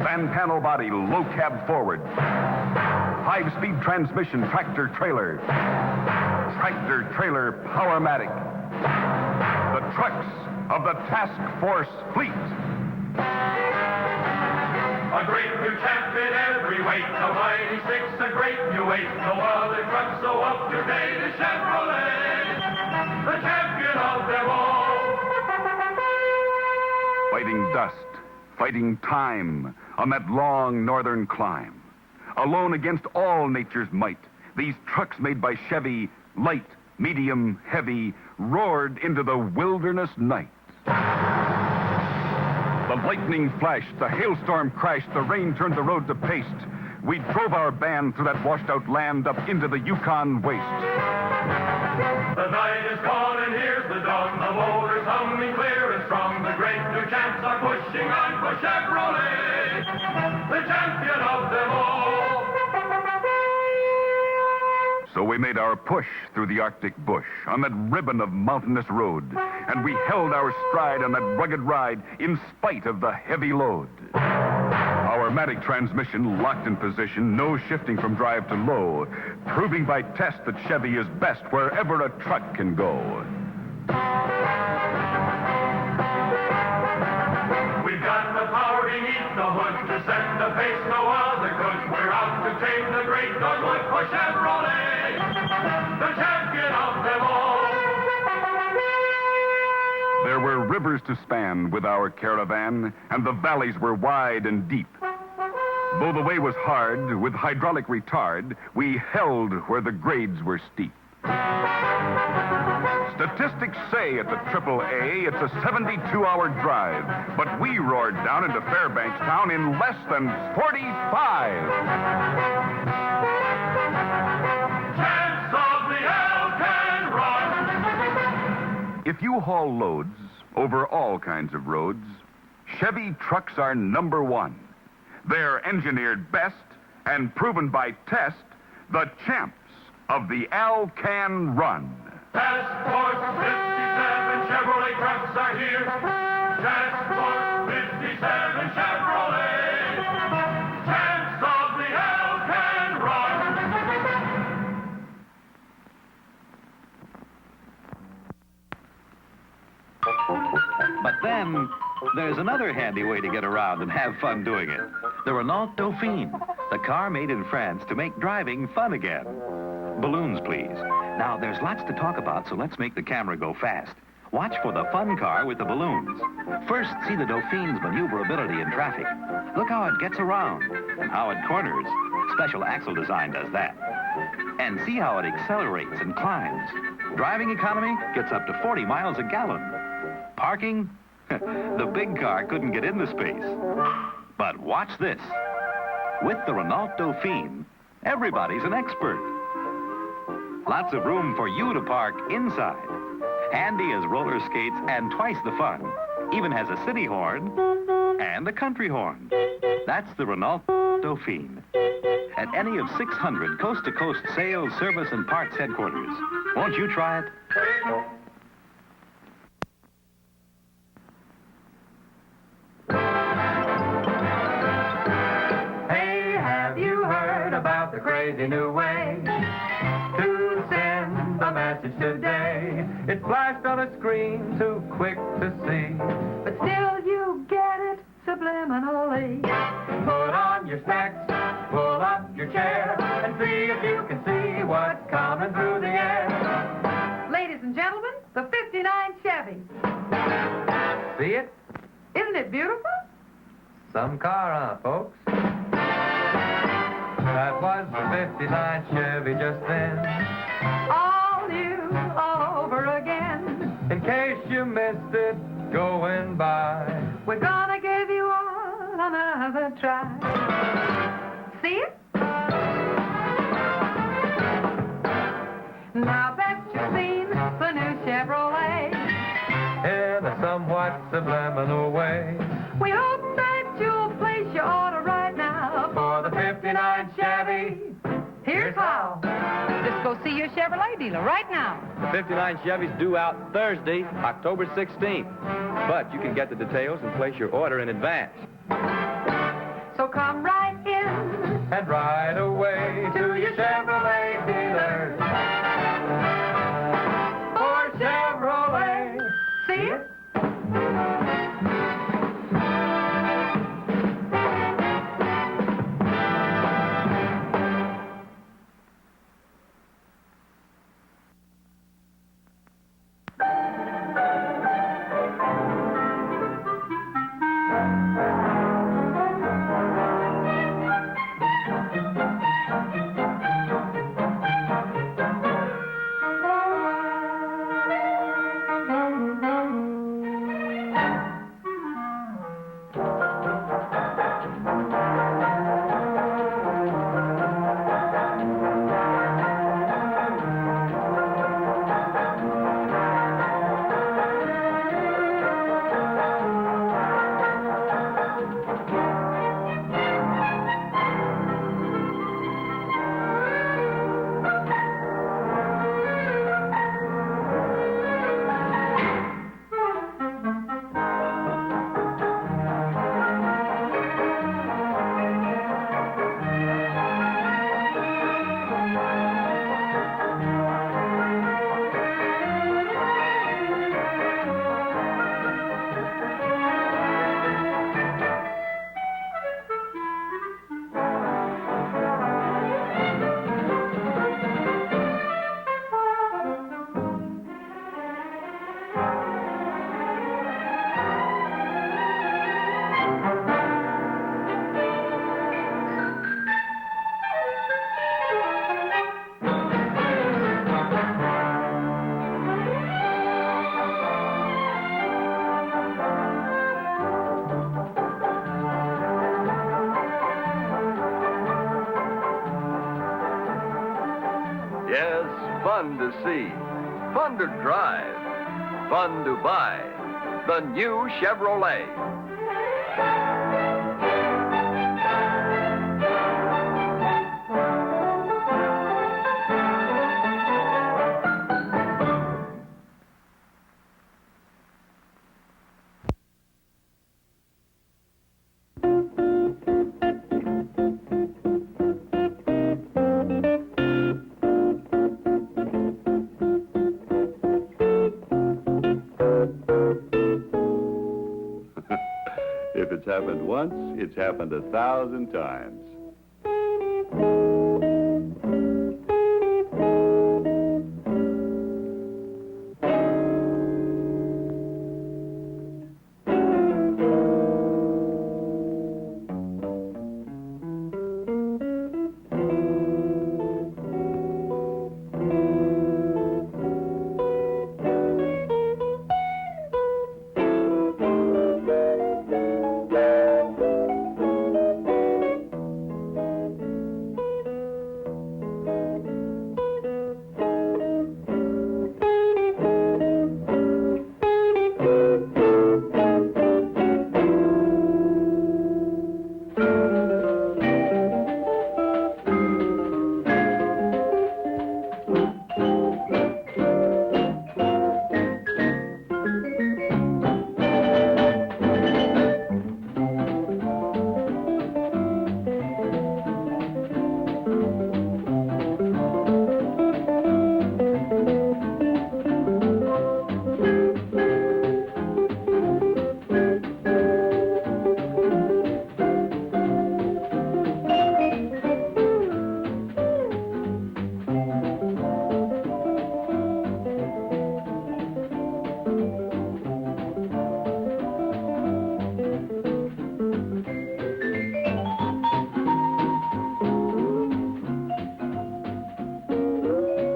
[SPEAKER 2] van panel body, low cab forward. 5-speed transmission, tractor trailer. Tractor trailer Powermatic. The trucks of the Task Force Fleet.
[SPEAKER 4] A great new champ in every weight, the Mighty Six, a great new weight. No other truck so up to date as Chevrolet, the champion of them all.
[SPEAKER 2] Fighting dust, fighting time on that long northern climb. Alone against all nature's might, these trucks made by Chevy, light, medium, heavy, roared into the wilderness night. The lightning flashed, the hailstorm crashed, the rain turned the road to paste. We drove our band through that washed-out land up into the Yukon waste.
[SPEAKER 4] The night is gone and here's the dawn. The motor's humming clear and strong. The great new champs are pushing on for Chevrolet, the champion of them all.
[SPEAKER 2] So we made our push through the Arctic bush on that ribbon of mountainous road, and we held our stride on that rugged ride in spite of the heavy load. Our Matic transmission locked in position, no shifting from drive to low, proving by test that Chevy is best wherever a truck can go.
[SPEAKER 4] We've got the power beneath the hood to set the pace no other could. We're out to tame the great Dogwood for Chevrolet, the champion of them all.
[SPEAKER 2] There were rivers to span with our caravan, and the valleys were wide and deep. Though the way was hard, with hydraulic retard, we held where the grades were steep. Statistics say at the AAA it's a 72-hour drive, but we roared down into Fairbanks town in less than 45.
[SPEAKER 4] Champs of the L can run.
[SPEAKER 2] If you haul loads over all kinds of roads, Chevy trucks are number one. They're engineered best and proven by test, the champs of the L can run.
[SPEAKER 4] Task Force 57 Chevrolet trucks are here. Task Force 57 Chevrolet. Champs of the L can run.
[SPEAKER 5] But then, there's another handy way to get around and have fun doing it. The Renault Dauphine, the car made in France to make driving fun again. Balloons, please. Now, there's lots to talk about, so let's make the camera go fast. Watch for the fun car with the balloons. First, see the Dauphine's maneuverability in traffic. Look how it gets around and how it corners. Special axle design does that. And see how it accelerates and climbs. Driving economy gets up to 40 miles a gallon. Parking? The big car couldn't get into space. But watch this. With the Renault Dauphine, everybody's an expert. Lots of room for you to park inside. Handy as roller skates and twice the fun. Even has a city horn and a country horn. That's the Renault Dauphine. At any of 600 coast-to-coast sales, service, and parts headquarters. Won't you try it?
[SPEAKER 4] Hey, have you heard about the crazy new way to send a message today? It flashed on a screen too quick to see, but still you get it subliminally. Put on your specs, pull up your chair, and see if you can see what's coming through the air.
[SPEAKER 25] Ladies and gentlemen, the 59 Chevy.
[SPEAKER 4] See it?
[SPEAKER 25] Isn't it beautiful?
[SPEAKER 4] Some car, huh, folks? That was the 59 Chevy just then.
[SPEAKER 25] All new, all over again.
[SPEAKER 4] In case you missed it going by,
[SPEAKER 25] We're gonna give you all another try. See it? Now bet you've seen the new Chevrolet.
[SPEAKER 4] in a somewhat subliminal way.
[SPEAKER 25] We hope that you'll place your order right now
[SPEAKER 4] For the 59 Chevy.
[SPEAKER 25] Here's how. Just go see your Chevrolet dealer right now.
[SPEAKER 7] The 59 Chevy's due out Thursday, October 16th. But you can get the details and place your order in advance.
[SPEAKER 4] Head right away to your Chevrolet dealers. For Chevrolet. See it?
[SPEAKER 12] Yes, fun to see, fun to drive, fun to buy. The new Chevrolet.
[SPEAKER 8] If it's happened once, it's happened 1,000 times.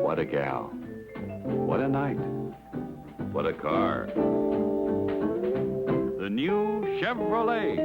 [SPEAKER 8] What a gal. What a night. What a car.
[SPEAKER 5] The new Chevrolet.